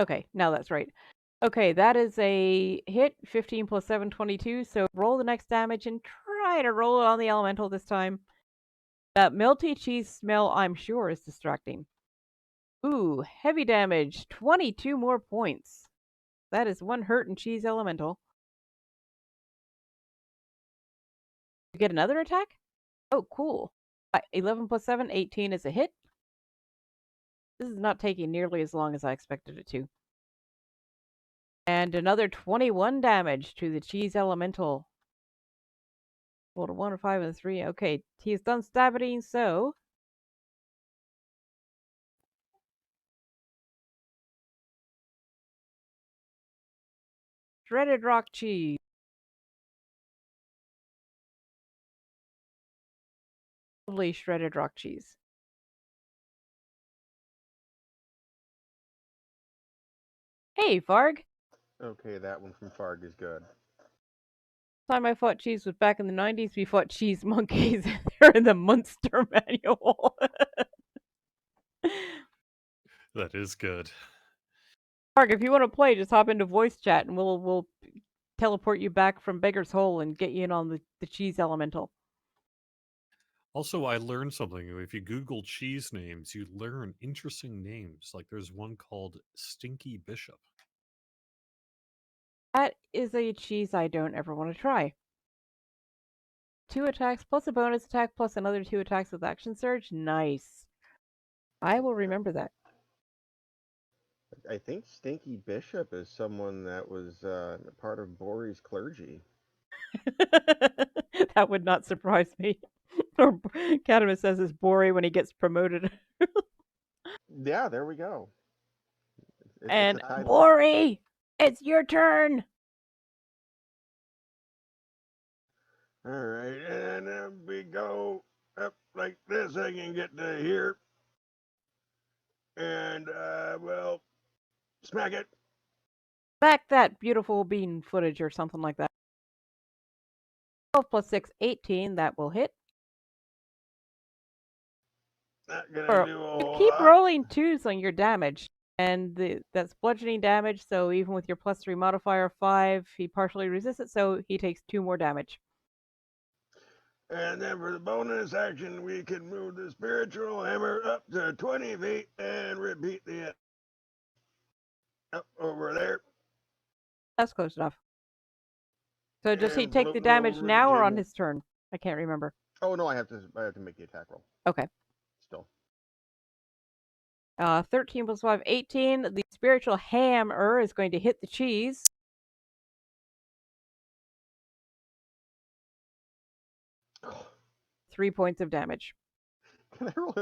S1: Okay, now that's right. Okay, that is a hit. 15 plus 7, 22. So roll the next damage and try to roll it on the elemental this time. That melty cheese smell, I'm sure, is distracting. Ooh, heavy damage. 22 more points. That is 1 hurt and cheese elemental. You get another attack? Oh, cool. 11 plus 7, 18 is a hit. This is not taking nearly as long as I expected it to. And another 21 damage to the cheese elemental. Rolled a 1, a 5, and a 3. Okay, he's done stabbing, so. Shredded rock cheese. Lovely shredded rock cheese. Hey, Varg.
S4: Okay, that one from Farg is good.
S1: Time I fought cheese was back in the 90s. We fought cheese monkeys. They're in the Muenster manual.
S2: That is good.
S1: Varg, if you want to play, just hop into voice chat and we'll teleport you back from Beggar's Hole and get you in on the cheese elemental.
S2: Also, I learned something. If you Google cheese names, you learn interesting names. Like there's one called Stinky Bishop.
S1: That is a cheese I don't ever want to try. 2 attacks plus a bonus attack plus another 2 attacks with action surge. Nice. I will remember that.
S4: I think Stinky Bishop is someone that was part of Bori's clergy.
S1: That would not surprise me. Or Cadamus says it's Bori when he gets promoted.
S4: Yeah, there we go.
S1: And Bori, it's your turn.
S4: All right, and then we go up like this. I can get to here, and well, smack it.
S1: Back that beautiful bean footage or something like that. 12 plus 6, 18. That will hit.
S4: Not gonna do a whole
S1: Keep
S4: lot.
S1: rolling 2s on your damage. And that's bludgeoning damage, so even with your plus 3 modifier 5, he partially resists it, so he takes 2 more damage.
S4: And then for the bonus action, we can move the spiritual hammer up to 20 feet and repeat the hit. Up over there.
S1: That's close enough. So does he
S4: And
S1: take the
S4: floating
S1: damage
S4: over
S1: now or
S4: to-
S1: on his turn? I can't remember.
S4: Oh no, I have to make the attack roll.
S1: Okay.
S4: Still.
S1: 13 plus 5, 18. The spiritual hammer is going to hit the cheese.
S4: Oh.
S1: 3 points of damage.
S4: Can I roll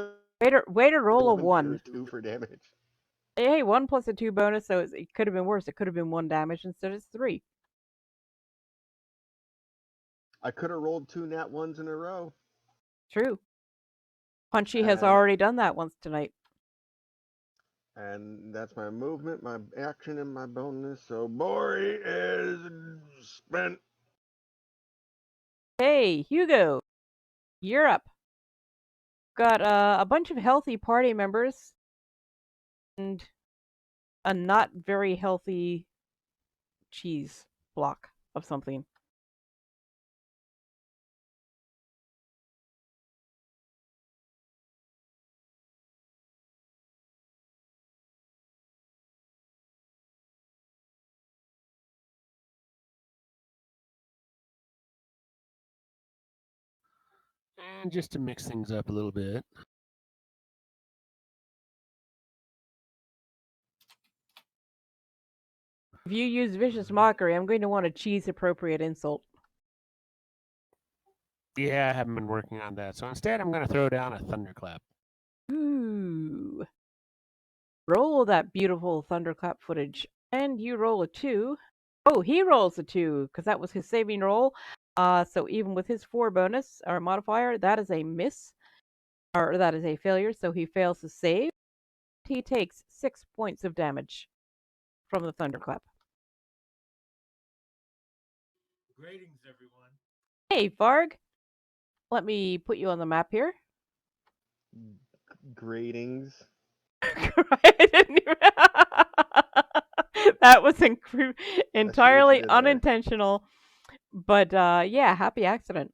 S1: Way to roll a 1.
S4: 2 for damage.
S1: Hey, 1 plus a 2 bonus, so it could have been worse. It could have been 1 damage instead it's 3.
S4: I could have rolled 2 nat 1s in a row.
S1: True. Punchy has already done that once tonight.
S4: And that's my movement, my action, and my bonus. So Bori is spent.
S1: Hey, Hugo, you're up. Got a bunch of healthy party members and a not very healthy cheese block of something.
S3: And just to mix things up a little bit.
S1: If you use vicious mockery, I'm going to want a cheese-appropriate insult.
S3: Yeah, I haven't been working on that. So instead, I'm going to throw down a thunderclap.
S1: Ooh. Roll that beautiful thunderclap footage. And you roll a 2. Oh, he rolls a 2, because that was his saving roll. So even with his 4 bonus, or modifier, that is a miss. Or that is a failure, so he fails to save. He takes 6 points of damage from the thunderclap.
S5: Greetings, everyone.
S1: Hey, Varg. Let me put you on the map here.
S6: Greetings.
S1: I didn't even... That was entirely
S6: did there.
S1: unintentional. But yeah, happy accident.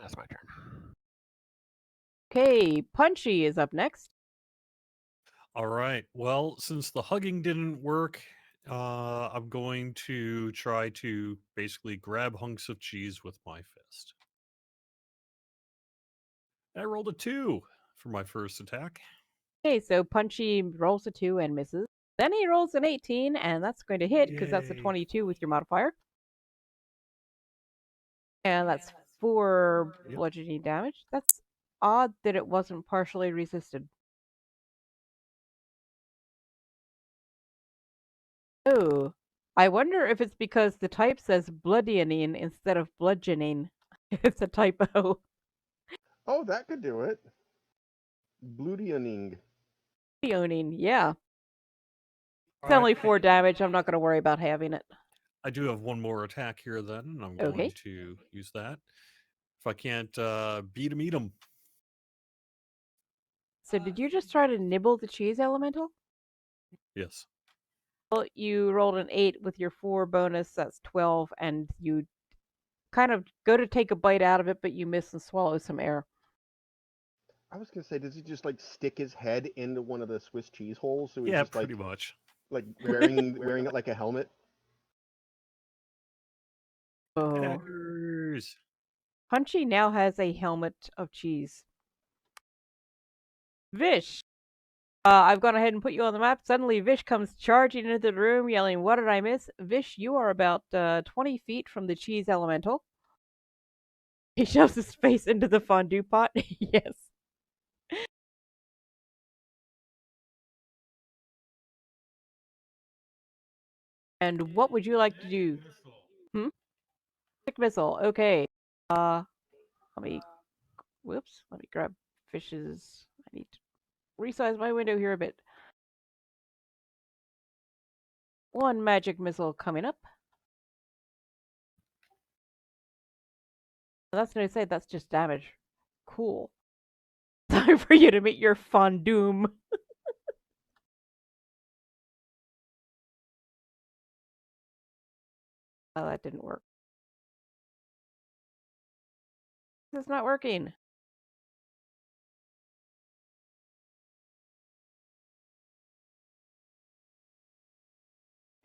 S3: That's my turn.
S1: Okay, Punchy is up next.
S2: All right. Well, since the hugging didn't work, I'm going to try to basically grab hunks of cheese with my fist. I rolled a 2 for my first attack.
S1: Okay, so Punchy rolls a 2 and misses. Then he rolls an 18, and that's going to hit because that's a
S2: Yay.
S1: 22 with your modifier. And that's 4
S2: Yep.
S1: bludgeoning damage. That's odd that it wasn't partially resisted. Oh, I wonder if it's because the type says bludgeoning instead of bludgeoning. It's a typo.
S6: Oh, that could do it. Bludgeoning.
S1: Bludgeoning, yeah. It's
S2: All
S1: only
S2: right.
S1: 4 damage. I'm not going to worry about having it.
S2: I do have one more attack here then, and I'm
S1: Okay.
S2: going to use that. If I can't beat him, eat him.
S1: So did you just try to nibble the cheese elemental?
S2: Yes.
S1: Well, you rolled an 8 with your 4 bonus, that's 12, and you kind of go to take a bite out of it, but you miss and swallow some air.
S6: I was gonna say, does he just like stick his head into one of the Swiss cheese holes? So he's
S2: Yeah,
S6: just
S2: pretty much.
S6: like wearing it like a helmet.
S1: Oh.
S2: Hackers.
S1: Punchy now has a helmet of cheese. Vish! I've gone ahead and put you on the map. Suddenly, Vish comes charging into the room, yelling, "What did I miss?" Vish, you are about 20 feet from the cheese elemental. He shoves his face into the fondue pot. Yes. And what would you like to do? Hmm? Magic missile. Okay. Let me. Whoops. Let me grab Fish's. I need to resize my window here a bit. One magic missile coming up. That's going to say that's just damage. Cool. Time for you to meet your fondue. Oh, that didn't work. This is not working.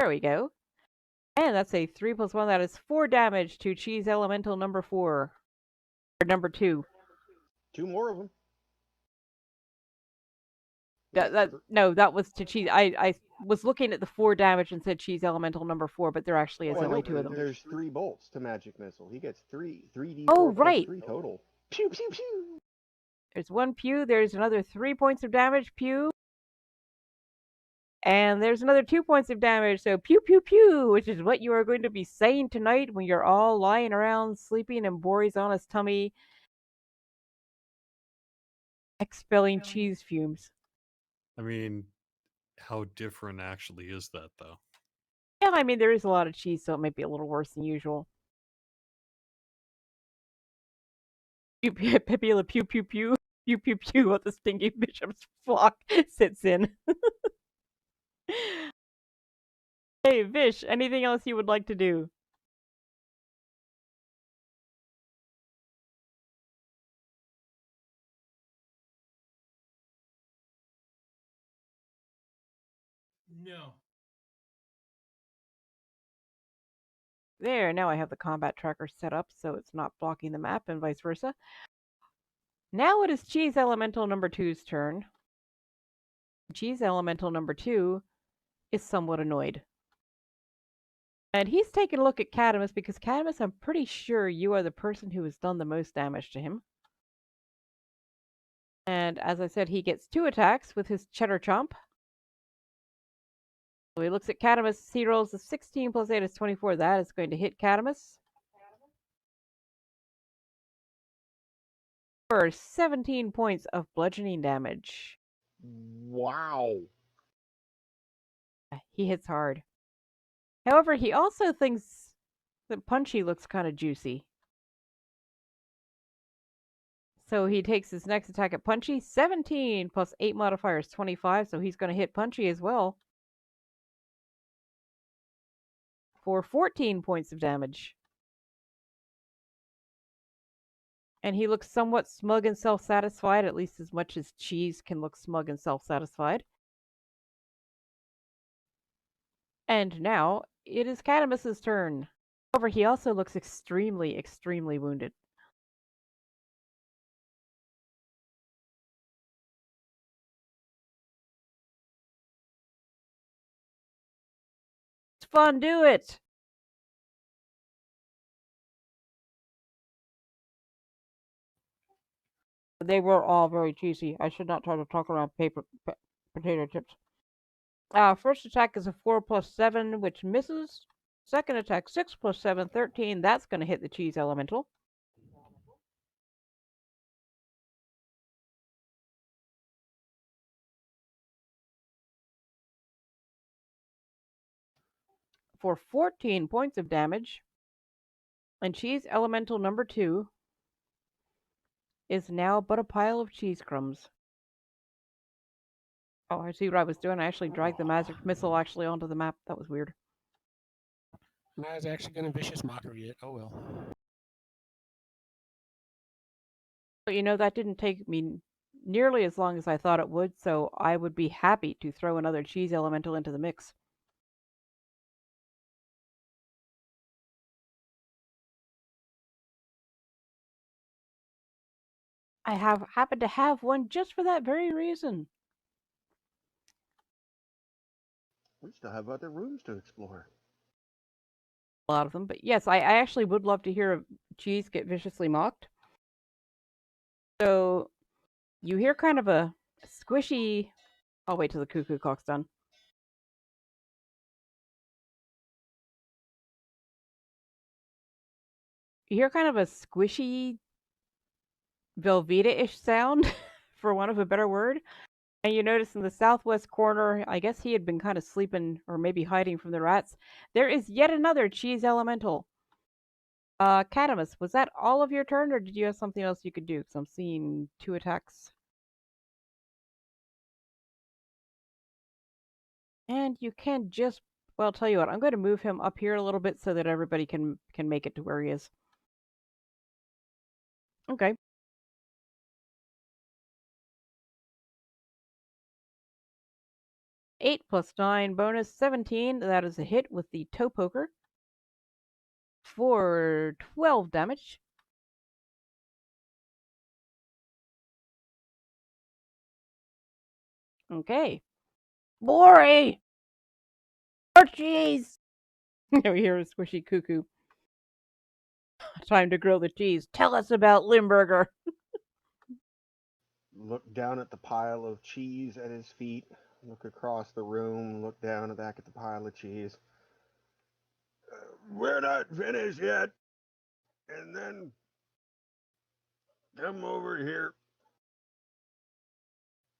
S1: There we go. And that's a 3 plus 1. That is 4 damage to cheese elemental number 4. Or number 2.
S6: 2 more of them.
S1: No, that was to cheese. I was looking at the 4 damage and said cheese elemental number 4, but there actually is only 2 of them.
S6: There's 3 bolts to magic missile. He gets 3d4
S1: Oh,
S6: plus
S1: right.
S6: 3 total. Pew pew pew.
S1: There's 1 pew. There's another 3 points of damage. Pew. And there's another 2 points of damage. So pew pew pew, which is what you are going to be saying tonight when you're all lying around sleeping in Bori's on his tummy, expelling cheese fumes.
S2: I mean, how different actually is that, though?
S1: Yeah, I mean, there is a lot of cheese, so it might be a little worse than usual. Pew pew pew pew pew pew pew pew what the stinky bishop's flock sits in. Hey, Vish, anything else you would like to do?
S5: No.
S1: There, now I have the combat tracker set up so it's not blocking the map and vice versa. Now it is Cheese Elemental number 2's turn. Cheese Elemental number 2 is somewhat annoyed. And he's taking a look at Cadmus because Cadmus, I'm pretty sure you are the person who has done the most damage to him. And as I said, he gets 2 attacks with his Cheddar Chomp. So he looks at Cadmus, he rolls a 16 plus 8 is 24. That is going to hit Cadmus for 17 points of bludgeoning damage.
S6: Wow.
S1: He hits hard. However, he also thinks that Punchy looks kind of juicy. So he takes his next attack at Punchy. 17 plus 8 modifiers, 25. So he's going to hit Punchy as well for 14 points of damage. And he looks somewhat smug and self-satisfied, at least as much as Cheese can look smug and self-satisfied. And now it is Cadmus's turn. However, he also looks extremely, extremely wounded. It's fun, do it! They were all very cheesy. I should not try to talk around potato chips. First attack is a 4 plus 7, which misses. Second attack, 6 plus 7, 13. That's going to hit the Cheese Elemental. For 14 points of damage. And Cheese Elemental number 2 is now but a pile of cheese crumbs. Oh, I see what I was doing. I actually dragged the magic missile actually onto the map. That was weird.
S3: And I was actually going to vicious mockery it. Oh well.
S1: But you know, that didn't take me nearly as long as I thought it would, so I would be happy to throw another Cheese Elemental into the mix. I happen to have one just for that very reason.
S6: We still have other rooms to explore.
S1: A lot of them, but yes, I actually would love to hear Cheese get viciously mocked. So you hear kind of a squishy. I'll wait till the cuckoo clock's done. You hear kind of a squishy, Velveeta-ish sound, for want of a better word. And you notice in the southwest corner, I guess he had been kind of sleeping or maybe hiding from the rats, there is yet another Cheese Elemental. Cadmus, was that all of your turn, or did you have something else you could do? Because I'm seeing 2 attacks. And you can just, well, I'll tell you what, I'm going to move him up here a little bit so that everybody can make it to where he is. Okay. Eight plus 9 bonus 17. That is a hit with the toe poker for 12 damage. Okay. Brie! More cheese! Now we hear a squishy cuckoo. Time to grill the cheese. Tell us about Limburger.
S6: Look down at the pile of cheese at his feet. Look across the room. Look down back at the pile of cheese.
S4: We're not finished yet. And then come over here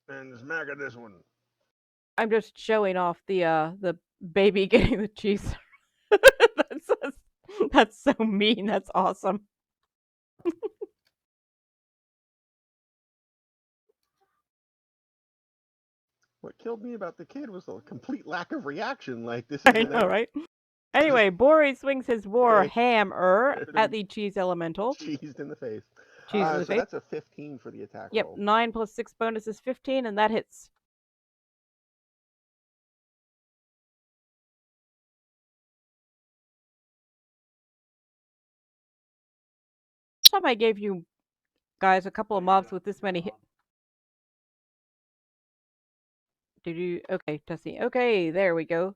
S4: and smack at this one.
S1: I'm just showing off the baby getting the cheese. That's so mean. That's awesome.
S6: What killed me about the kid was the complete lack of reaction. Like, this
S1: I
S6: isn't
S1: know, right? Anyway, Bori swings his war hammer at the Cheese Elemental.
S6: cheesed in the face.
S1: Cheese in the
S6: So
S1: face.
S6: that's a 15 for the attack
S1: Yep,
S6: roll.
S1: 9 plus 6 bonus is 15, and that hits. time I gave you guys a couple of mobs with this many hit. Did you? Okay, testing. Okay, there we go.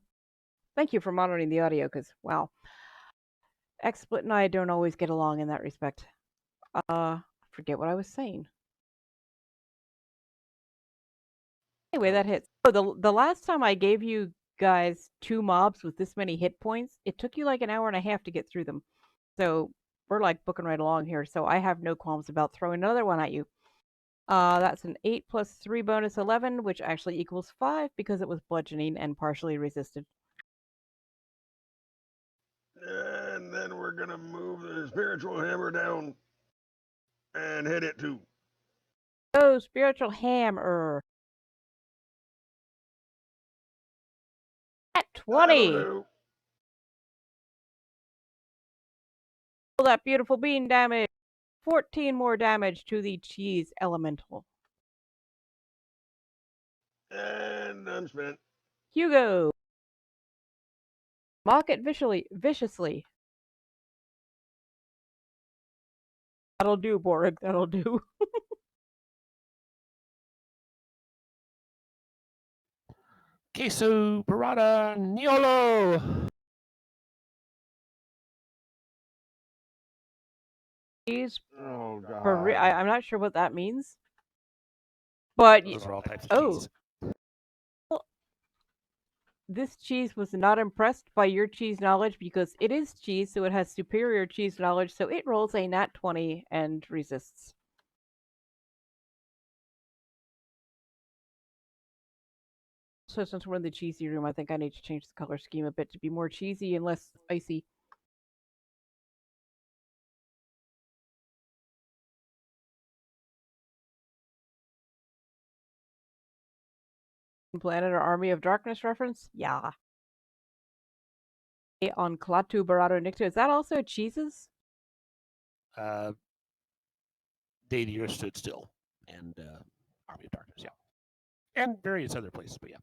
S1: Thank you for monitoring the audio, because, wow. XSplit and I don't always get along in that respect. Forget what I was saying. Anyway, that hits. Oh, the last time I gave you guys 2 mobs with this many hit points, it took you like an hour and a half to get through them. So we're like booking right along here. So I have no qualms about throwing another one at you. That's an 8 plus 3 bonus 11, which actually equals 5 because it was bludgeoning and partially resisted.
S4: And then we're gonna move the spiritual hammer down and hit it too.
S1: Oh, spiritual hammer. At 20.
S4: That'll
S1: All that beautiful bean damage. 14 more damage to the cheese elemental.
S4: do. And I'm spent.
S1: Hugo. Mock it viciously. That'll do, Borg. That'll do.
S3: Queso, Parada, Niolo.
S1: Cheese.
S6: Oh god.
S1: I'm not sure what that means. But
S3: Those are all types of
S1: oh.
S3: cheese.
S1: This cheese was not impressed by your cheese knowledge because it is cheese, so it has superior cheese knowledge, so it rolls a nat 20 and resists. So since we're in the cheesy room, I think I need to change the color scheme a bit to be more cheesy and less icy. Planet or Army of Darkness reference? Yeah. On Klaatu Barado Nicto. Is that also cheeses?
S3: Data Stood Still and Army of Darkness, yeah. And various other places, but yeah.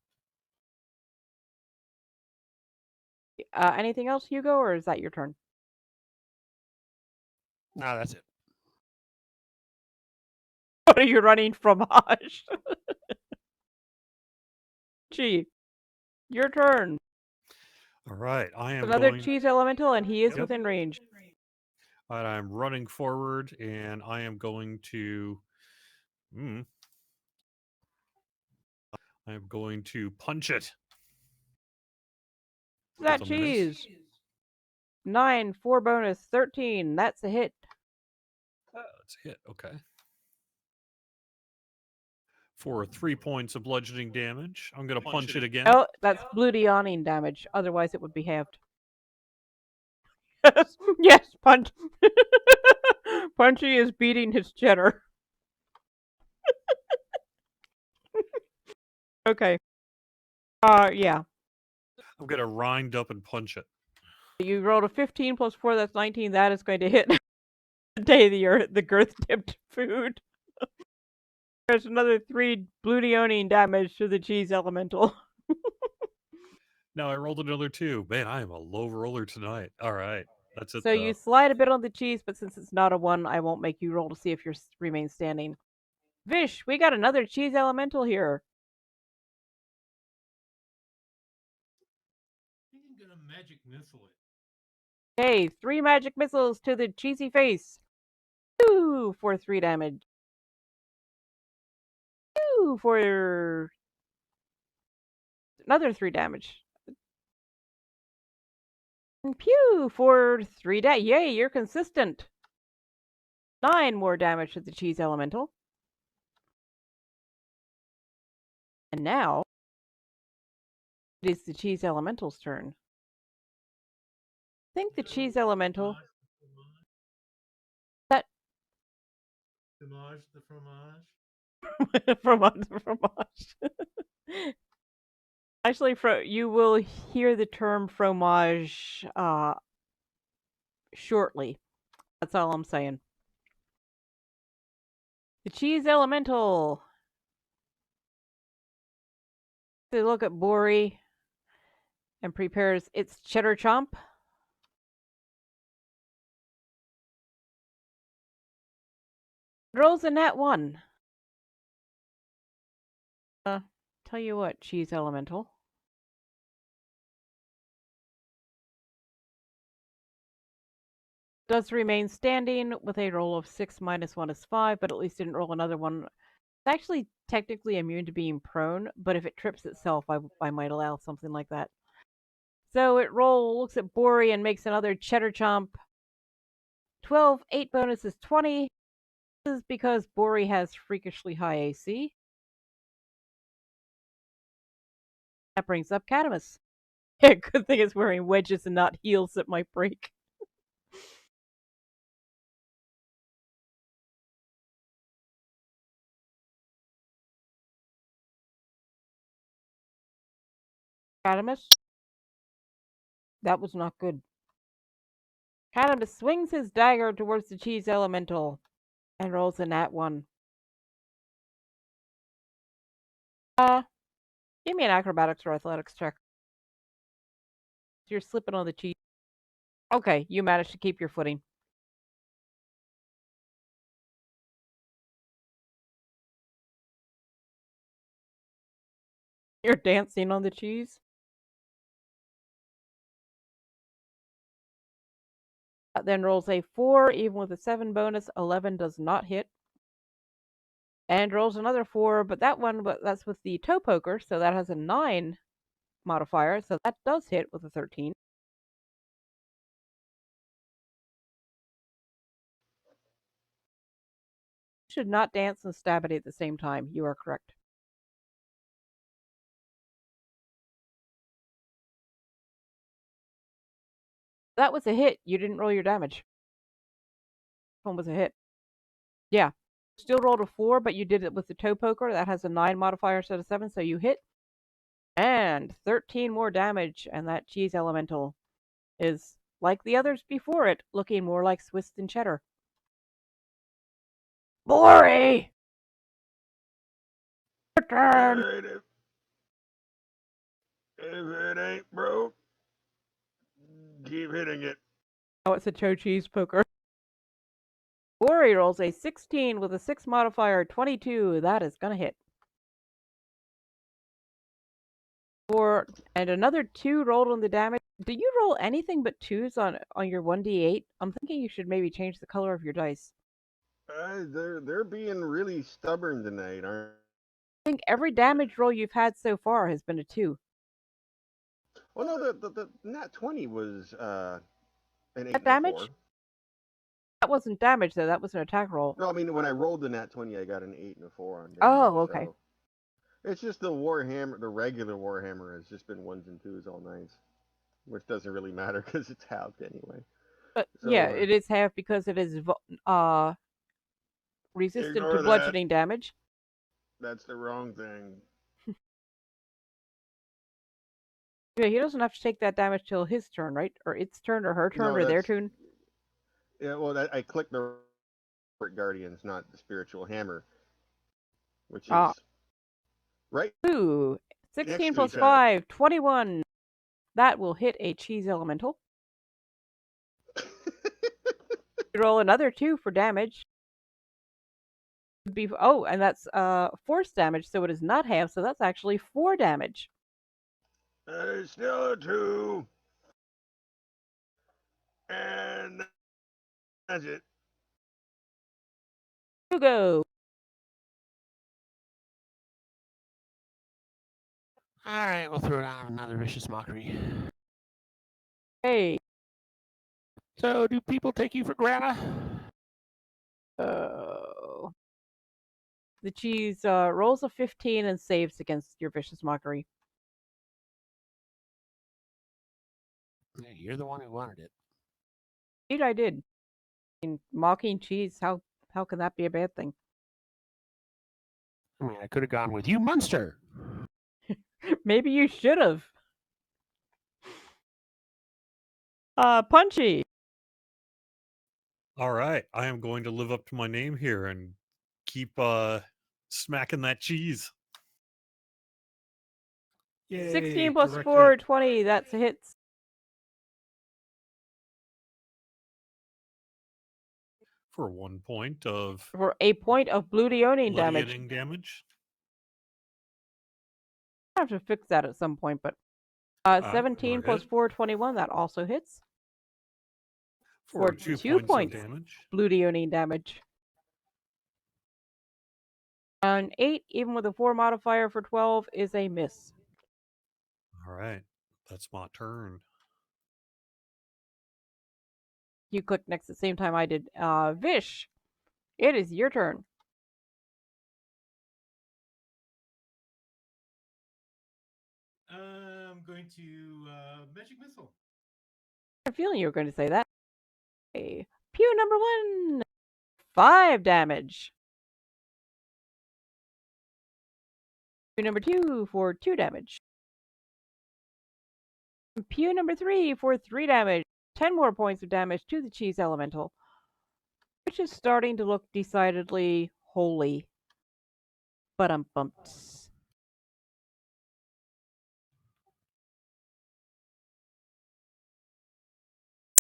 S1: Anything else, Hugo, or is that your turn?
S3: No, that's it.
S1: What are you running, Fromage? Gee, your turn.
S2: All right, I am
S1: Another
S2: going.
S1: cheese elemental, and he is within range.
S2: And I'm running forward, and I am going to. I'm going to punch it.
S1: That cheese. 9, 4 bonus, 13. That's a hit.
S2: That's a hit. Okay. For 3 points of bludgeoning damage, I'm going to punch it again.
S1: Oh, that's bloody awning damage. Otherwise, it would be halved. Yes, yes, Punch. Punchy is beating his cheddar. Okay. Yeah.
S2: I'm going to rind up and punch it.
S1: You rolled a 15 plus 4, that's 19. That is going to hit the day the girth tipped food. There's another 3 bloody owning damage to the cheese elemental.
S2: Now I rolled another 2. Man, I am a low roller tonight. All right. That's it.
S1: So you slide a bit on the cheese, but since it's not a 1, I won't make you roll to see if you remain standing. Vish, we got another cheese elemental here.
S5: I'm gonna magic missile it.
S1: Okay, 3 magic missiles to the cheesy face. 2 for 3 damage. 2 for another 3 damage. And pew for 3 damage. Yay, you're consistent. 9 more damage to the cheese elemental. And now it is the cheese elemental's turn. I think the cheese elemental. That
S5: Fromage, the
S1: fromage.
S5: fromage.
S1: Actually, you will hear the term fromage shortly. That's all I'm saying. The cheese elemental. They look at Brie and prepares its cheddar chomp. Rolls a nat 1. Tell you what, cheese elemental. Does remain standing with a roll of 6 minus 1 is 5, but at least didn't roll another one. It's actually technically immune to being prone, but if it trips itself, I might allow something like that. So it looks at Brie and makes another cheddar chomp. 12, 8 bonus is 20. This is because Bori has freakishly high AC. That brings up Catamus. Yeah, good thing it's wearing wedges and not heels that might break. Catamus? That was not good. Catamus swings his dagger towards the cheese elemental and rolls a nat 1. Give me an acrobatics or athletics check. You're slipping on the cheese. Okay, you managed to keep your footing. You're dancing on the cheese? Then rolls a 4, even with a 7 bonus. 11 does not hit. And rolls another 4, but that's with the toe poker, so that has a 9 modifier, so that does hit with a 13. Should not dance and stab it at the same time. You are correct. That was a hit. You didn't roll your damage. One was a hit. Yeah. Still rolled a 4, but you did it with the toe poker. That has a 9 modifier instead of 7, so you hit. And 13 more damage, and that cheese elemental is, like the others before it, looking more like Swiss than Cheddar. Bori! Your turn!
S4: Alright, if it ain't broke, keep hitting it.
S1: Oh, it's a toe cheese poker. Bori rolls a 16 with a 6 modifier, 22. That is gonna hit. And another 2 rolled on the damage. Do you roll anything but 2s on your 1d8? I'm thinking you should maybe change the color of your dice.
S6: They're being really stubborn tonight, aren't
S1: I think every damage roll you've had so far has been a 2.
S6: Well, no, the nat 20 was an 8
S1: That
S6: and a
S1: damage?
S6: 4.
S1: That wasn't damage, though. That was an attack roll.
S6: No, I mean, when I rolled the nat 20, I got an 8 and a 4 on damage.
S1: Oh, okay.
S6: So it's just the Warhammer, the regular Warhammer has just been 1s and 2s all night, which doesn't really matter because it's halved anyway.
S1: But
S6: So,
S1: yeah, it is half because it is resistant
S4: Ignore
S1: to
S4: that.
S1: bludgeoning damage.
S4: That's the wrong thing.
S1: Yeah, he doesn't have to take that damage till his turn, right? Or its turn, or her turn,
S6: No,
S1: or their
S6: that's-
S1: turn.
S6: Yeah, well, I clicked the Guardians, not the Spiritual Hammer, which is right.
S1: Ooh, 16
S4: Next
S1: plus
S4: to that.
S1: 5, 21. That will hit a cheese elemental. You roll another 2 for damage. And that's force damage, so it is not half, so that's actually 4 damage.
S4: That is still a 2. And that's it.
S1: You go.
S3: All right, we'll throw down another vicious mockery.
S1: Hey.
S3: So, do people take you for Grana?
S1: Oh. The cheese rolls a 15 and saves against your vicious mockery.
S3: Yeah, you're the one who wanted it.
S1: Indeed, I did. I mean, mocking cheese, how can that be a bad thing?
S3: I mean, I could have gone with you, Munster.
S1: Maybe you should have. Punchy.
S2: All right, I am going to live up to my name here and keep smacking that cheese. Yay,
S1: 16 plus
S2: direct
S1: 4,
S2: hit.
S1: 20. That's a hit.
S2: For 1 point of
S1: For a point of bludgeoning damage.
S2: bludgeoning damage.
S1: I have to fix that at some point, but 17
S2: go
S1: plus
S2: ahead.
S1: 4, 21, that also hits.
S2: For 2 points of damage.
S1: Bludgeoning damage. An 8, even with a 4 modifier for 12, is a miss.
S2: All right. That's my turn.
S1: You clicked next at the same time I did. Vish, it is your turn.
S5: I'm going to magic missile.
S1: I have a feeling you were going to say that. Okay. Pew number 1, 5 damage. Pew number 2 for 2 damage. Pew number 3 for 3 damage. 10 more points of damage to the cheese elemental, which is starting to look decidedly holy. But I'm bumped.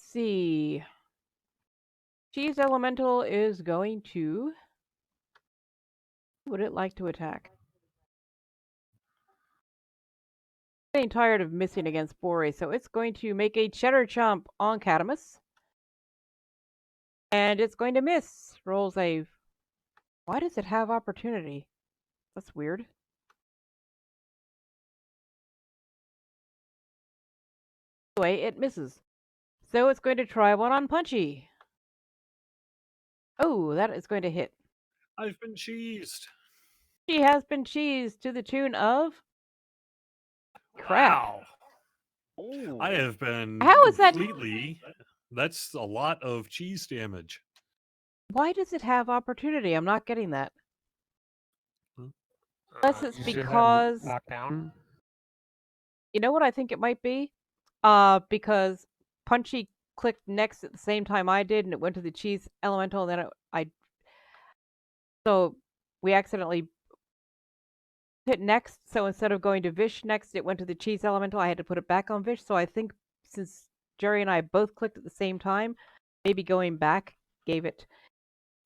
S1: See. Cheese elemental is going to. Would it like to attack? Getting tired of missing against Brie, so it's going to make a Cheddar chomp on Catamus. And it's going to miss. Rolls a. Why does it have opportunity? That's weird. Anyway, it misses. So it's going to try one on Punchy. Oh, that is going to hit.
S2: I've been cheesed.
S1: She has been cheesed to the tune of. Crap.
S2: Wow.
S6: Ooh.
S2: I have been
S1: How is that-
S2: completely. That's a lot of cheese damage.
S1: Why does it have opportunity? I'm not getting that. Unless it's
S3: You should have
S1: because.
S3: knockdown.
S1: You know what I think it might be? Because Punchy clicked next at the same time I did, and it went to the cheese elemental, and then so we accidentally hit next. So instead of going to Vish next, it went to the cheese elemental. I had to put it back on Vish. So I think since Jerry and I both clicked at the same time, maybe going back gave it.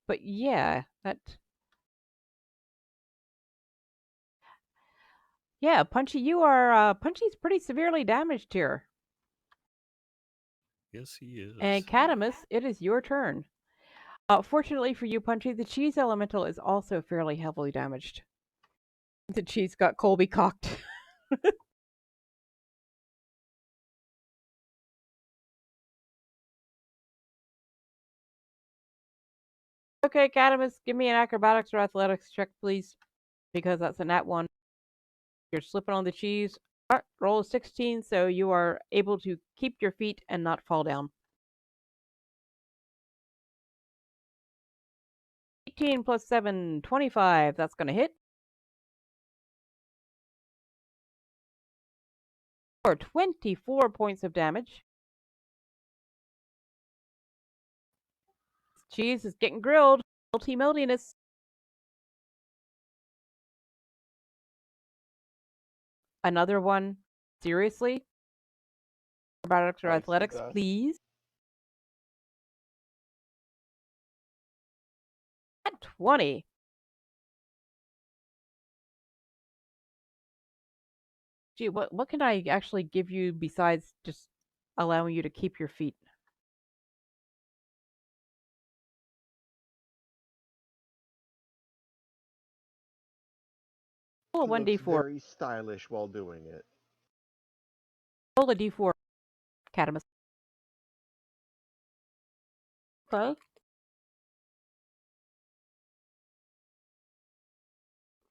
S1: But yeah, that. Yeah, Punchy, you are. Punchy's pretty severely damaged here.
S2: Yes, he is.
S1: And Catamus, it is your turn. Fortunately for you, Punchy, the cheese elemental is also fairly heavily damaged. The cheese got Colby cocked. Okay, Catamus, give me an acrobatics or athletics check, please. Because that's a nat 1. You're slipping on the cheese. All right, roll a 16, so you are able to keep your feet and not fall down. 18 plus 7, 25. That's going to hit. For 24 points of damage. Cheese is getting grilled. Melty meltiness. Another one. Seriously? Acrobatics or athletics, please. At 20. Gee, what can I actually give you besides just allowing you to keep your feet? Roll a
S6: Looks
S1: 1d4.
S6: very stylish while doing it.
S1: Roll a d4, Catamus. Okay.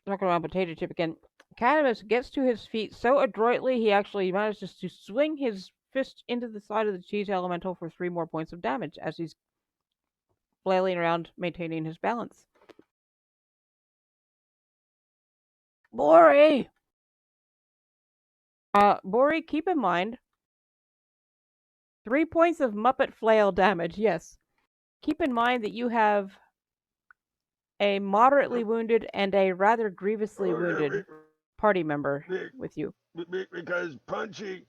S1: Talking about potato chip again. Catamus gets to his feet so adroitly he actually manages to swing his fist into the side of the cheese elemental for 3 more points of damage as he's flailing around maintaining his balance. Brie! Brie, keep in mind 3 points of Muppet flail damage, yes. Keep in mind that you have a moderately wounded and a rather grievously wounded party member with you.
S4: Because Punchy.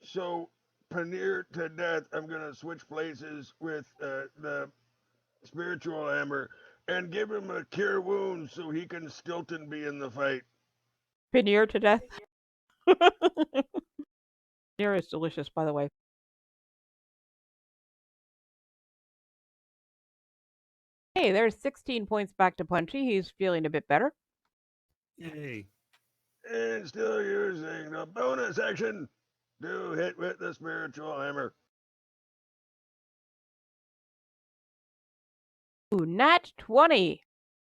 S4: So Paneer to death. I'm gonna switch places with the spiritual hammer and give him a cure wound so he can Stilton be in the fight.
S1: Paneer to death. Paneer is delicious, by the way. Hey, there's 16 points back to Punchy. He's feeling a bit better.
S2: Yay.
S4: And still using the bonus action to hit with the spiritual hammer.
S1: Ooh, nat 20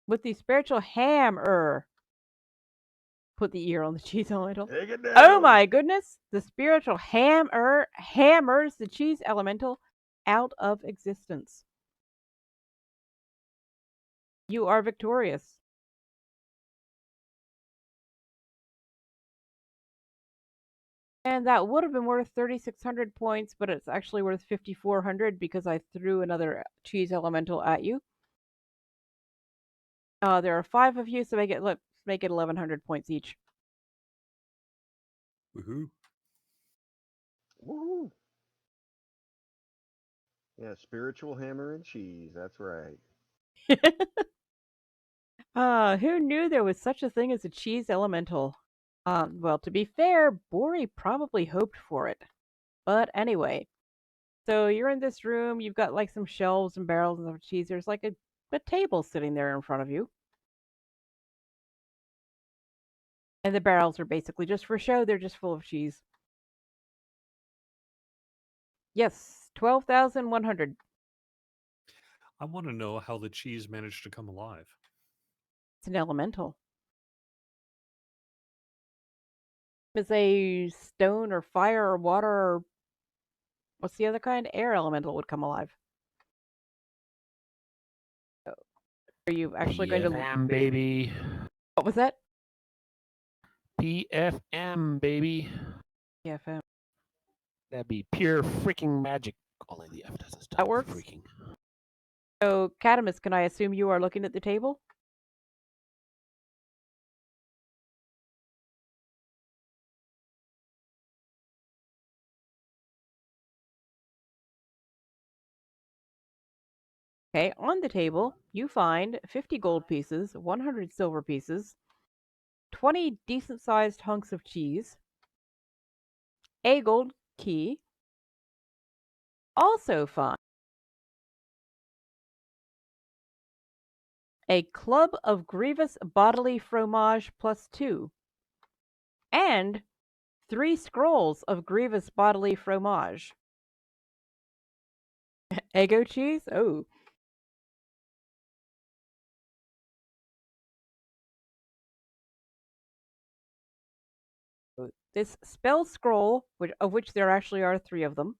S1: with the spiritual hammer. Put the ear on the cheese elemental.
S4: Take it down.
S1: Oh my goodness! The spiritual hammer hammers the cheese elemental out of existence. You are victorious. And that would have been worth 3,600 points, but it's actually worth 5,400 because I threw another cheese elemental at you. There are 5 of you, so make it 1,100 points each.
S2: Woohoo.
S6: Woohoo! Yeah, spiritual hammer and cheese. That's right.
S1: Who knew there was such a thing as a cheese elemental? Well, to be fair, Brie probably hoped for it. But anyway, so you're in this room, you've got like some shelves and barrels of cheese. There's like a table sitting there in front of you. And the barrels are basically just for show, they're just full of cheese. Yes, 12,100.
S2: I want to know how the cheese managed to come alive.
S1: It's an elemental. It's a stone or fire or water or what's the other kind? Air elemental would come alive. Are you actually going to...
S3: PFM, baby.
S1: What was that?
S3: PFM, baby.
S1: PFM.
S3: That'd be pure freaking magic. Only the F doesn't stand
S1: That
S3: for
S1: works.
S3: freaking.
S1: So, Catamus, can I assume you are looking at the table? Okay, on the table, you find 50 gold pieces, 100 silver pieces, 20 decent-sized hunks of cheese, a gold key. Also find a club of Grievous Bodily Fromage +2, and 3 scrolls of Grievous Bodily Fromage. Eggo cheese? Oh. This spell scroll, of which there actually are 3 of them,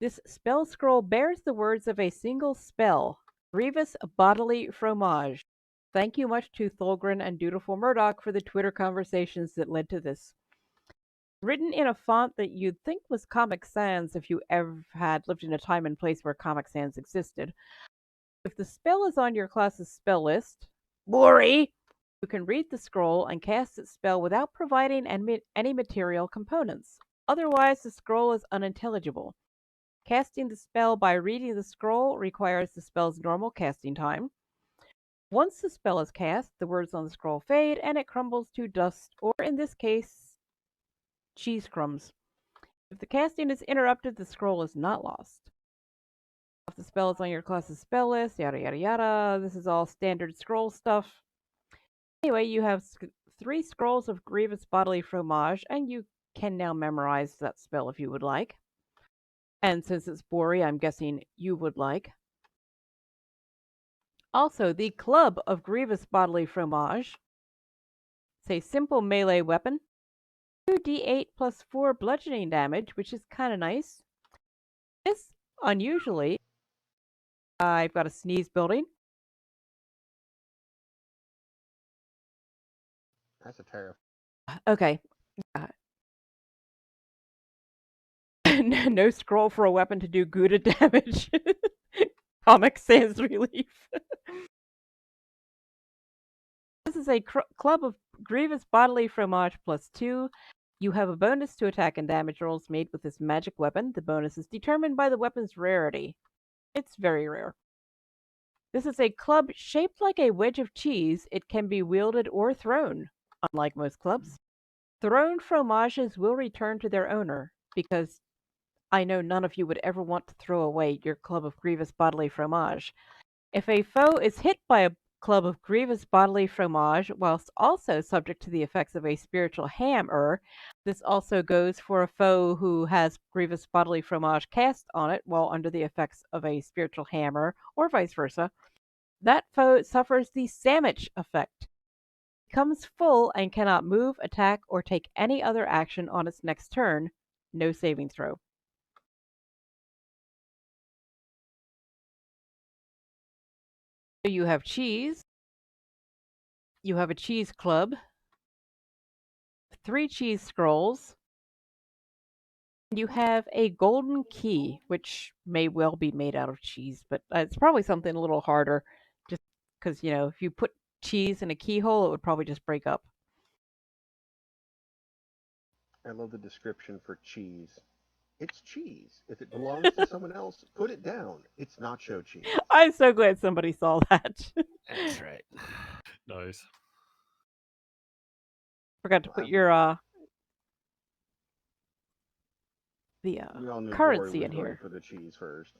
S1: this spell scroll bears the words of a single spell, Grievous Bodily Fromage. Thank you much to Thulgrin and Dutiful Murdoch for the Twitter conversations that led to this. Written in a font that you'd think was Comic Sans if you ever had lived in a time and place where Comic Sans existed. If the spell is on your class's spell list, Brie, you can read the scroll and cast its spell without providing any material components. Otherwise, the scroll is unintelligible. Casting the spell by reading the scroll requires the spell's normal casting time. Once the spell is cast, the words on the scroll fade and it crumbles to dust, or in this case, cheese crumbs. If the casting is interrupted, the scroll is not lost. If the spell is on your class's spell list, yada yada yada, this is all standard scroll stuff. Anyway, you have 3 scrolls of Grievous Bodily Fromage, and you can now memorize that spell if you would like. And since it's Brie, I'm guessing you would like. Also, the Club of Grievous Bodily Fromage. It's a simple melee weapon. 2d8 plus 4 bludgeoning damage, which is kind of nice. This, unusually, I've got a sneeze building.
S6: That's a terrible.
S1: Okay. No scroll for a weapon to do Gouda damage. Comic Sans relief. This is a club of Grievous Bodily Fromage +2. You have a bonus to attack and damage rolls made with this magic weapon. The bonus is determined by the weapon's rarity. It's very rare. This is a club shaped like a wedge of cheese. It can be wielded or thrown, unlike most clubs. Thrown fromages will return to their owner, because I know none of you would ever want to throw away your club of Grievous Bodily Fromage. If a foe is hit by a club of Grievous Bodily Fromage whilst also subject to the effects of a spiritual hammer, this also goes for a foe who has Grievous Bodily Fromage cast on it while under the effects of a spiritual hammer, or vice versa, that foe suffers the sandwich effect. Becomes full and cannot move, attack, or take any other action on its next turn. No saving throw. So you have cheese. You have a cheese club. 3 cheese scrolls. You have a golden key, which may well be made out of cheese, but it's probably something a little harder, just because, if you put cheese in a keyhole, it would probably just break up.
S6: I love the description for cheese. It's cheese. If it belongs to someone else, put it down. It's nacho cheese.
S1: I'm so glad somebody saw that.
S3: That's right.
S2: Nice.
S1: Forgot to put your the
S6: We all knew
S1: currency
S6: Brie
S1: in
S6: was going
S1: here.
S6: for the cheese first.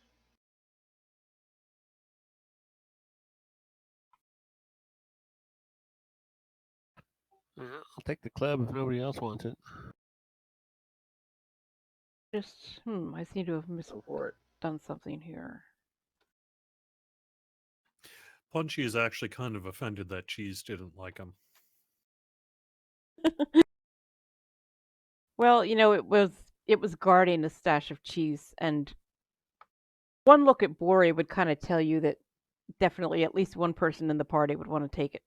S3: Well, I'll take the club if nobody else wants it.
S1: Just I seem to have
S6: Go for it.
S1: done something here.
S2: Punchy is actually kind of offended that cheese didn't like him.
S1: Well, it was guarding a stash of cheese, and one look at Bori would kind of tell you that definitely at least one person in the party would want to take it.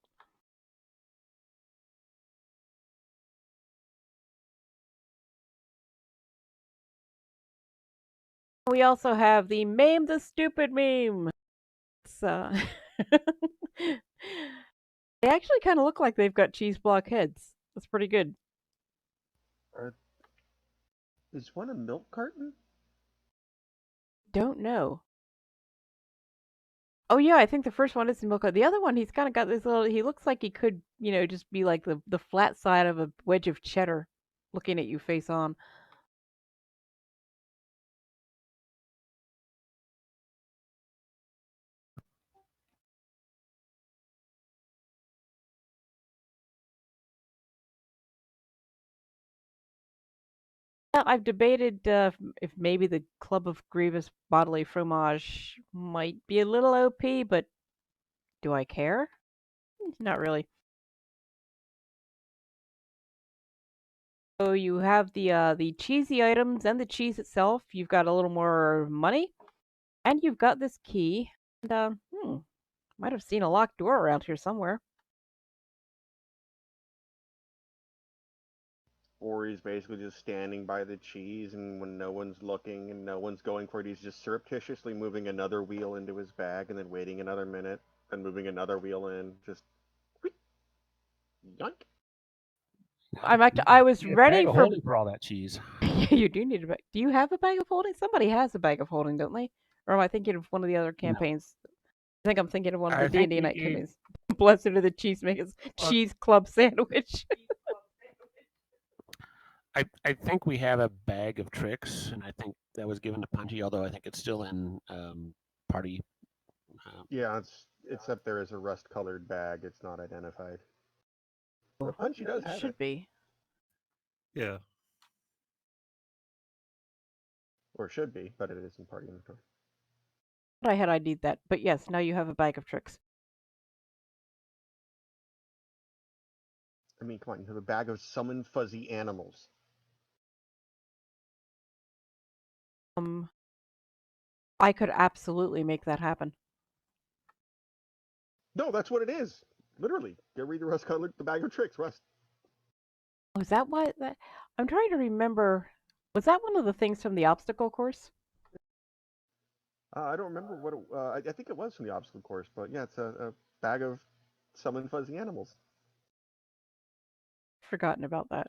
S1: We also have the Maim the Stupid meme. So they actually kind of look like they've got cheese block heads. That's pretty good.
S6: Is one a milk carton?
S1: Don't know. Oh yeah, I think the first one is the milk carton. The other one, he's kind of got this little. He looks like he could, just be like the flat side of a wedge of cheddar, looking at you face on. Yeah, I've debated if maybe the Club of Grievous Bodily Fromage might be a little OP, but do I care? Not really. So you have the cheesy items and the cheese itself. You've got a little more money, and you've got this key. And might have seen a locked door around here somewhere.
S6: Or he's basically just standing by the cheese, and when no one's looking and no one's going for it, he's just surreptitiously moving another wheel into his bag and then waiting another minute, then moving another wheel in, just yoink.
S1: I was
S3: You need a
S1: ready
S3: bag of
S1: for.
S3: holding for all that cheese.
S1: You do need a bag. Do you have a bag of holding? Somebody has a bag of holding, don't they? Or am I thinking of one of the other campaigns? I think I'm thinking of one of the D&D night campaigns. Blessed are the cheesemakers. Cheese club sandwich.
S3: I think we have a bag of tricks, and I think that was given to Punchy, although I think it's still in party.
S6: Yeah, it's up there as a rust-colored bag. It's not identified. But Punchy does have
S1: Should
S6: it.
S1: be.
S2: Yeah.
S6: Or should be, but it is in party inventory.
S1: I had ID'd that, but yes, now you have a bag of tricks.
S6: I mean, come on, you have a bag of summoned fuzzy animals.
S1: I could absolutely make that happen.
S6: No, that's what it is. Literally. Go read the rust-colored, the bag of tricks, Rust.
S1: Was that why that? I'm trying to remember. Was that one of the things from the obstacle course?
S6: I don't remember what it, I think it was from the obstacle course, but yeah, it's a bag of summoned fuzzy animals.
S1: Forgotten about that.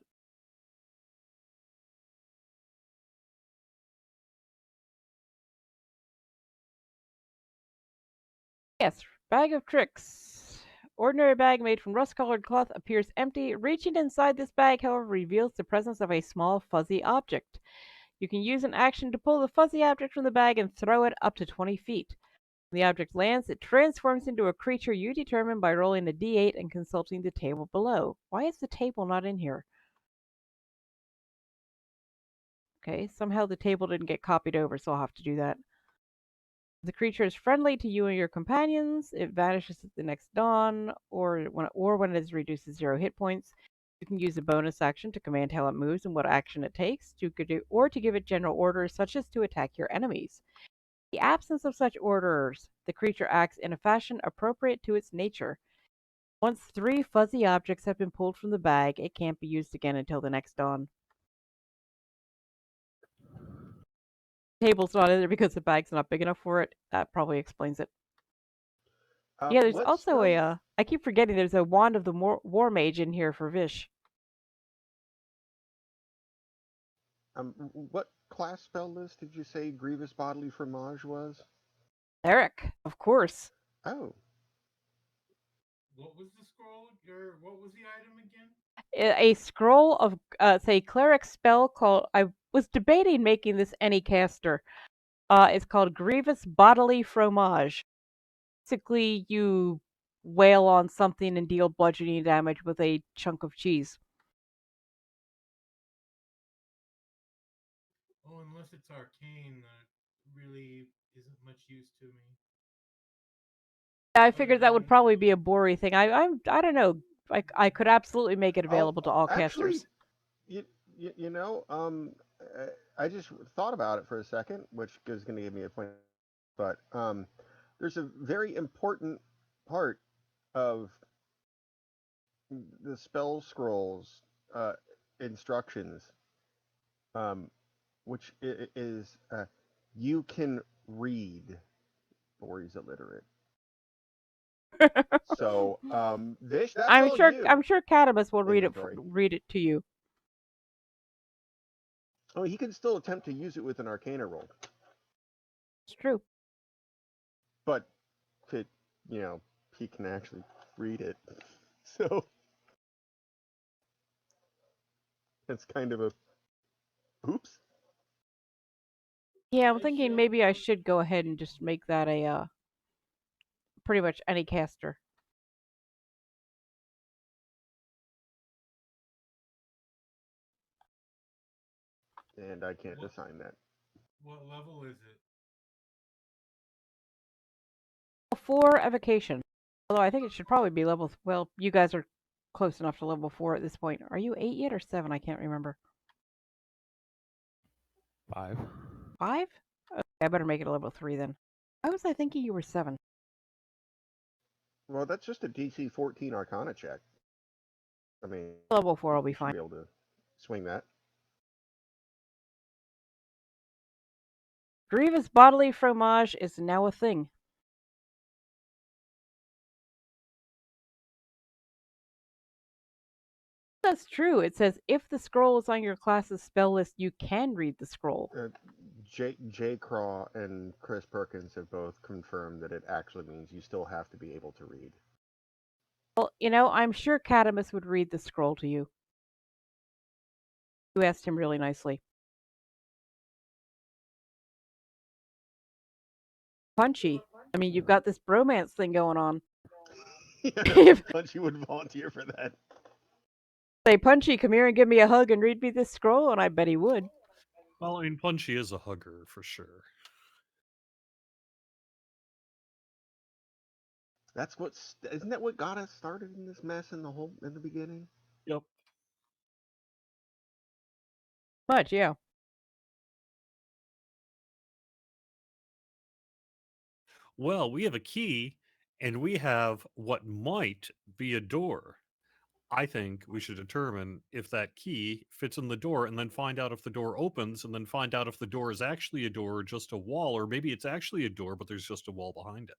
S1: Yes, bag of tricks. Ordinary bag made from rust-colored cloth appears empty. Reaching inside this bag, however, reveals the presence of a small fuzzy object. You can use an action to pull the fuzzy object from the bag and throw it up to 20 feet. When the object lands, it transforms into a creature you determine by rolling a d8 and consulting the table below. Why is the table not in here? Okay, somehow the table didn't get copied over, so I'll have to do that. The creature is friendly to you and your companions. It vanishes at the next dawn, or when it is reduced to 0 hit points. You can use a bonus action to command how it moves and what action it takes, or to give it general orders such as to attack your enemies. In the absence of such orders, the creature acts in a fashion appropriate to its nature. Once 3 fuzzy objects have been pulled from the bag, it can't be used again until the next dawn. The table's not in there because the bag's not big enough for it. That probably explains it. Yeah, there's
S6: What
S1: also
S6: spell?
S1: I keep forgetting there's a Wand of the War Mage in here for Vish.
S6: What class spell list did you say Grievous Bodily Fromage was?
S1: Eric, of course.
S6: Oh,
S5: What was the scroll? Or what was the item again?
S1: A scroll of, it's a cleric spell called, I was debating making this any caster. It's called Grievous Bodily Fromage. Basically, you wail on something and deal bludgeoning damage with a chunk of cheese.
S5: Oh, unless it's arcane, that really isn't much use to me.
S1: I figured that would probably be a Bori thing. I don't know. I could absolutely make it available to all
S6: actually,
S1: casters.
S6: you know, I just thought about it for a second, which is going to give me a point. But there's a very important part of the spell scrolls instructions, which is you can read, or he's illiterate. So, Vish, that's all you.
S1: I'm sure Catamus will
S6: Inventory.
S1: read it to you.
S6: Oh, he can still attempt to use it with an Arcana roll,
S1: It's true.
S6: but to, he can actually read it. So it's kind of a oops.
S1: Yeah, I'm thinking maybe I should go ahead and just make that a pretty much any caster.
S6: And I can't assign that.
S5: What level is it?
S1: 4 evocation. Although I think it should probably be level. Well, you guys are close enough to level 4 at this point. Are you 8 yet or 7? I can't remember.
S3: 5.
S1: 5? Okay, I better make it a level 3 then. Why was I thinking you were 7?
S6: Well, that's just a DC 14 Arcana check. I mean,
S1: Level 4 will be
S6: you should
S1: fine.
S6: be able to swing that.
S1: Grievous Bodily Fromage is now a thing. That's true. It says if the scroll is on your class's spell list, you can read the scroll.
S6: J. Craw and Chris Perkins have both confirmed that it actually means you still have to be able to read.
S1: Well, I'm sure Catamus would read the scroll to you. You asked him really nicely. Punchy. I mean, you've got this bromance thing going on.
S6: Punchy would volunteer for that.
S1: Say, Punchy, come here and give me a hug and read me this scroll, and I bet he would.
S2: Well, I mean, Punchy is a hugger for sure.
S6: Isn't that what got us started in this mess in the beginning?
S2: Yep.
S1: Much, yeah.
S2: Well, we have a key, and we have what might be a door. I think we should determine if that key fits in the door and then find out if the door opens and then find out if the door is actually a door or just a wall, or maybe it's actually a door, but there's just a wall behind it.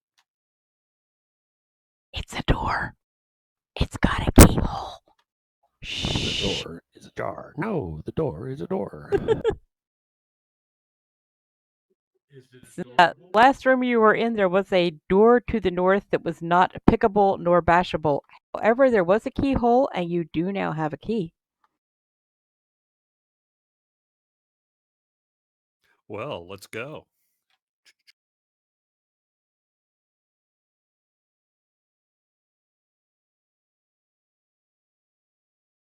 S1: It's a door. It's got a keyhole.
S3: The door is ajar. No, the door is a door.
S5: Is it adorable?
S1: Last room you were in, there was a door to the north that was not pickable nor bashable. However, there was a keyhole, and you do now have a key.
S2: Well, let's go.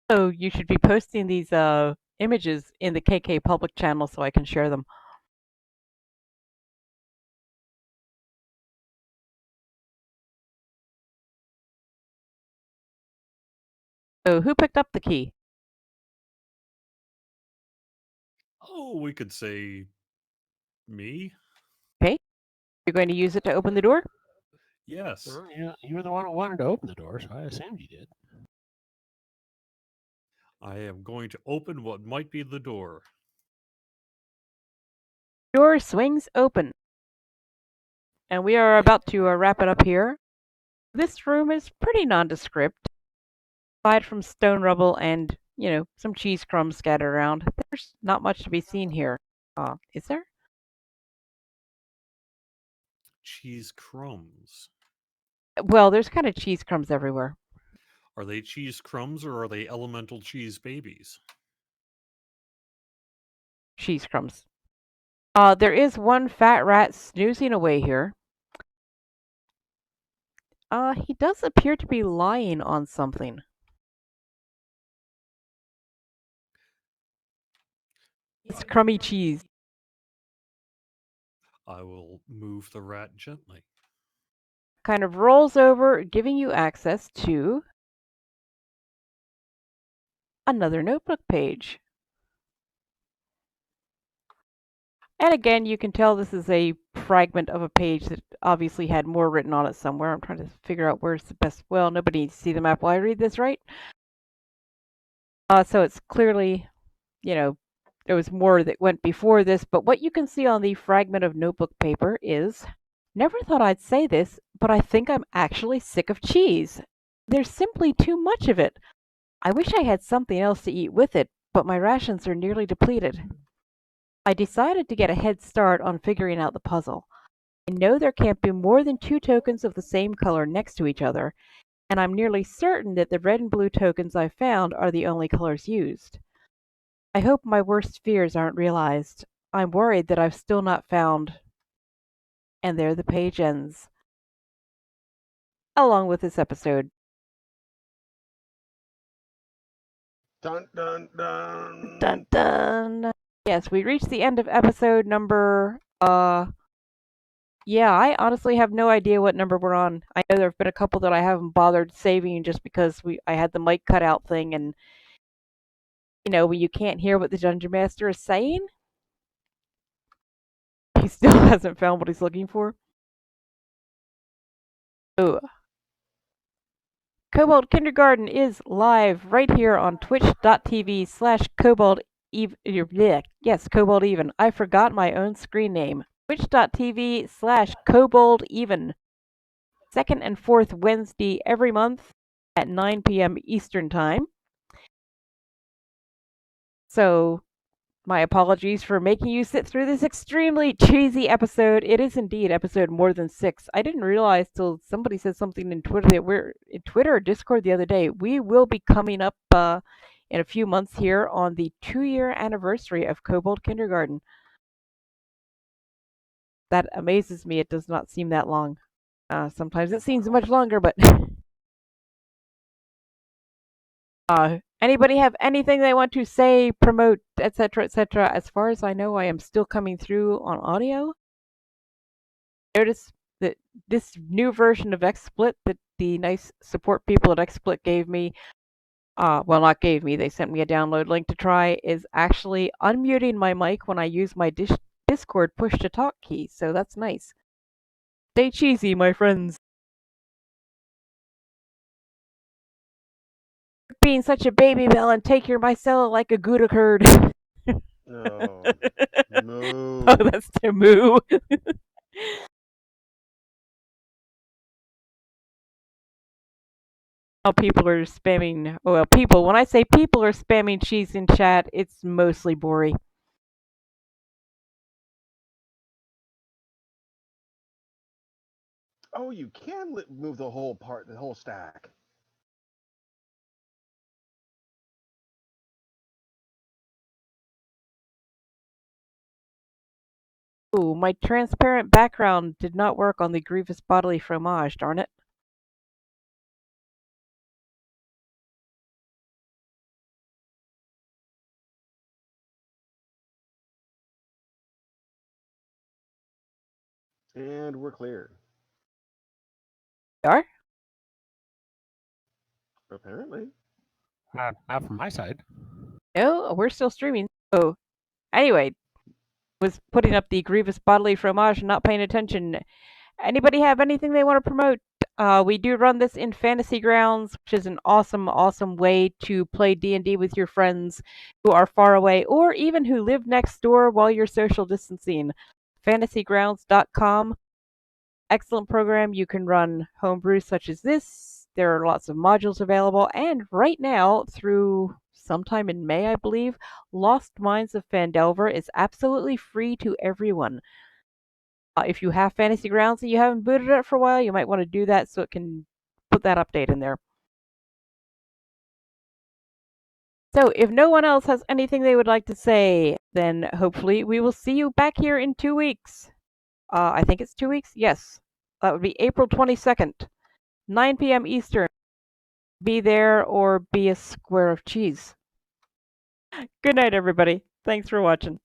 S1: So you should be posting these images in the KK public channel so I can share them. So who picked up the key?
S2: Oh, we could say me?
S1: Okay. You're going to use it to open the door?
S2: Yes.
S3: Well, yeah, you were the one who wanted to open the door, so I assumed you did.
S2: I am going to open what might be the door.
S1: Door swings open. And we are about to wrap it up here. This room is pretty nondescript. Aside from stone rubble and, some cheese crumbs scattered around, there's not much to be seen here. Is there?
S2: Cheese crumbs.
S1: Well, there's kind of cheese crumbs everywhere.
S2: Are they cheese crumbs or are they elemental cheese babies?
S1: Cheese crumbs. There is one fat rat snoozing away here. He does appear to be lying on something. It's crummy cheese.
S2: I will move the rat gently.
S1: Kind of rolls over, giving you access to another notebook page. And again, you can tell this is a fragment of a page that obviously had more written on it somewhere. I'm trying to figure out where's the best. Well, nobody needs to see the map while I read this, right? So it's clearly, there was more that went before this, but what you can see on the fragment of notebook paper is, never thought I'd say this, but I think I'm actually sick of cheese. There's simply too much of it. I wish I had something else to eat with it, but my rations are nearly depleted. I decided to get a head start on figuring out the puzzle. I know there can't be more than 2 tokens of the same color next to each other, and I'm nearly certain that the red and blue tokens I found are the only colors used. I hope my worst fears aren't realized. I'm worried that I've still not found. And there the page ends. Along with this episode.
S4: Dun dun dun.
S1: Dun dun. Yes, we reached the end of episode number. Yeah, I honestly have no idea what number we're on. I know there have been a couple that I haven't bothered saving just because I had the mic cutout thing, and when you can't hear what the dungeon master is saying, he still hasn't found what he's looking for. Oh. Kobold Kindergarten is live right here on twitch.tv/Kobold Yes, Kobold Even. I forgot my own screen name. Twitch.tv/Kobold Even. Second and fourth Wednesday every month at 9 p.m. Eastern Time. So, my apologies for making you sit through this extremely cheesy episode. It is indeed episode more than 6. I didn't realize till somebody said something in Twitter that we're in Twitter or Discord the other day. We will be coming up in a few months here on the 2-year anniversary of Kobold Kindergarten. That amazes me. It does not seem that long. Sometimes it seems much longer, but anybody have anything they want to say, promote, etc., etc.? As far as I know, I am still coming through on audio. Notice that this new version of XSplit that the nice support people at XSplit gave me, well, not gave me, they sent me a download link to try, is actually unmuting my mic when I use my Discord push-to-talk key, so that's nice. Stay cheesy, my friends. Being such a baby bell and take your micella like a Gouda curd.
S6: No. Moo.
S1: Oh, that's the moo. How people are spamming. Well, people. When I say people are spamming cheese in chat, it's mostly Brie.
S6: Oh, you can move the whole the whole stack.
S1: Ooh, my transparent background did not work on the Grievous Bodily Fromage, darn it.
S6: And we're clear.
S1: Are?
S6: Apparently.
S3: Not from my side.
S1: No, we're still streaming. So, anyway, was putting up the Grievous Bodily Fromage and not paying attention. Anybody have anything they want to promote? We do run this in Fantasy Grounds, which is an awesome, awesome way to play D&D with your friends who are far away or even who live next door while you're social distancing. FantasyGrounds.com. Excellent program. You can run homebrews such as this. There are lots of modules available. And right now, through sometime in May, I believe, Lost Mines of Phandelver is absolutely free to everyone. If you have Fantasy Grounds and you haven't booted it for a while, you might want to do that so it can put that update in there. So if no one else has anything they would like to say, then hopefully we will see you back here in 2 weeks. I think it's 2 weeks? Yes. That would be April 22nd, 9 p.m. Eastern. Be there or be a square of cheese. Good night, everybody. Thanks for watching.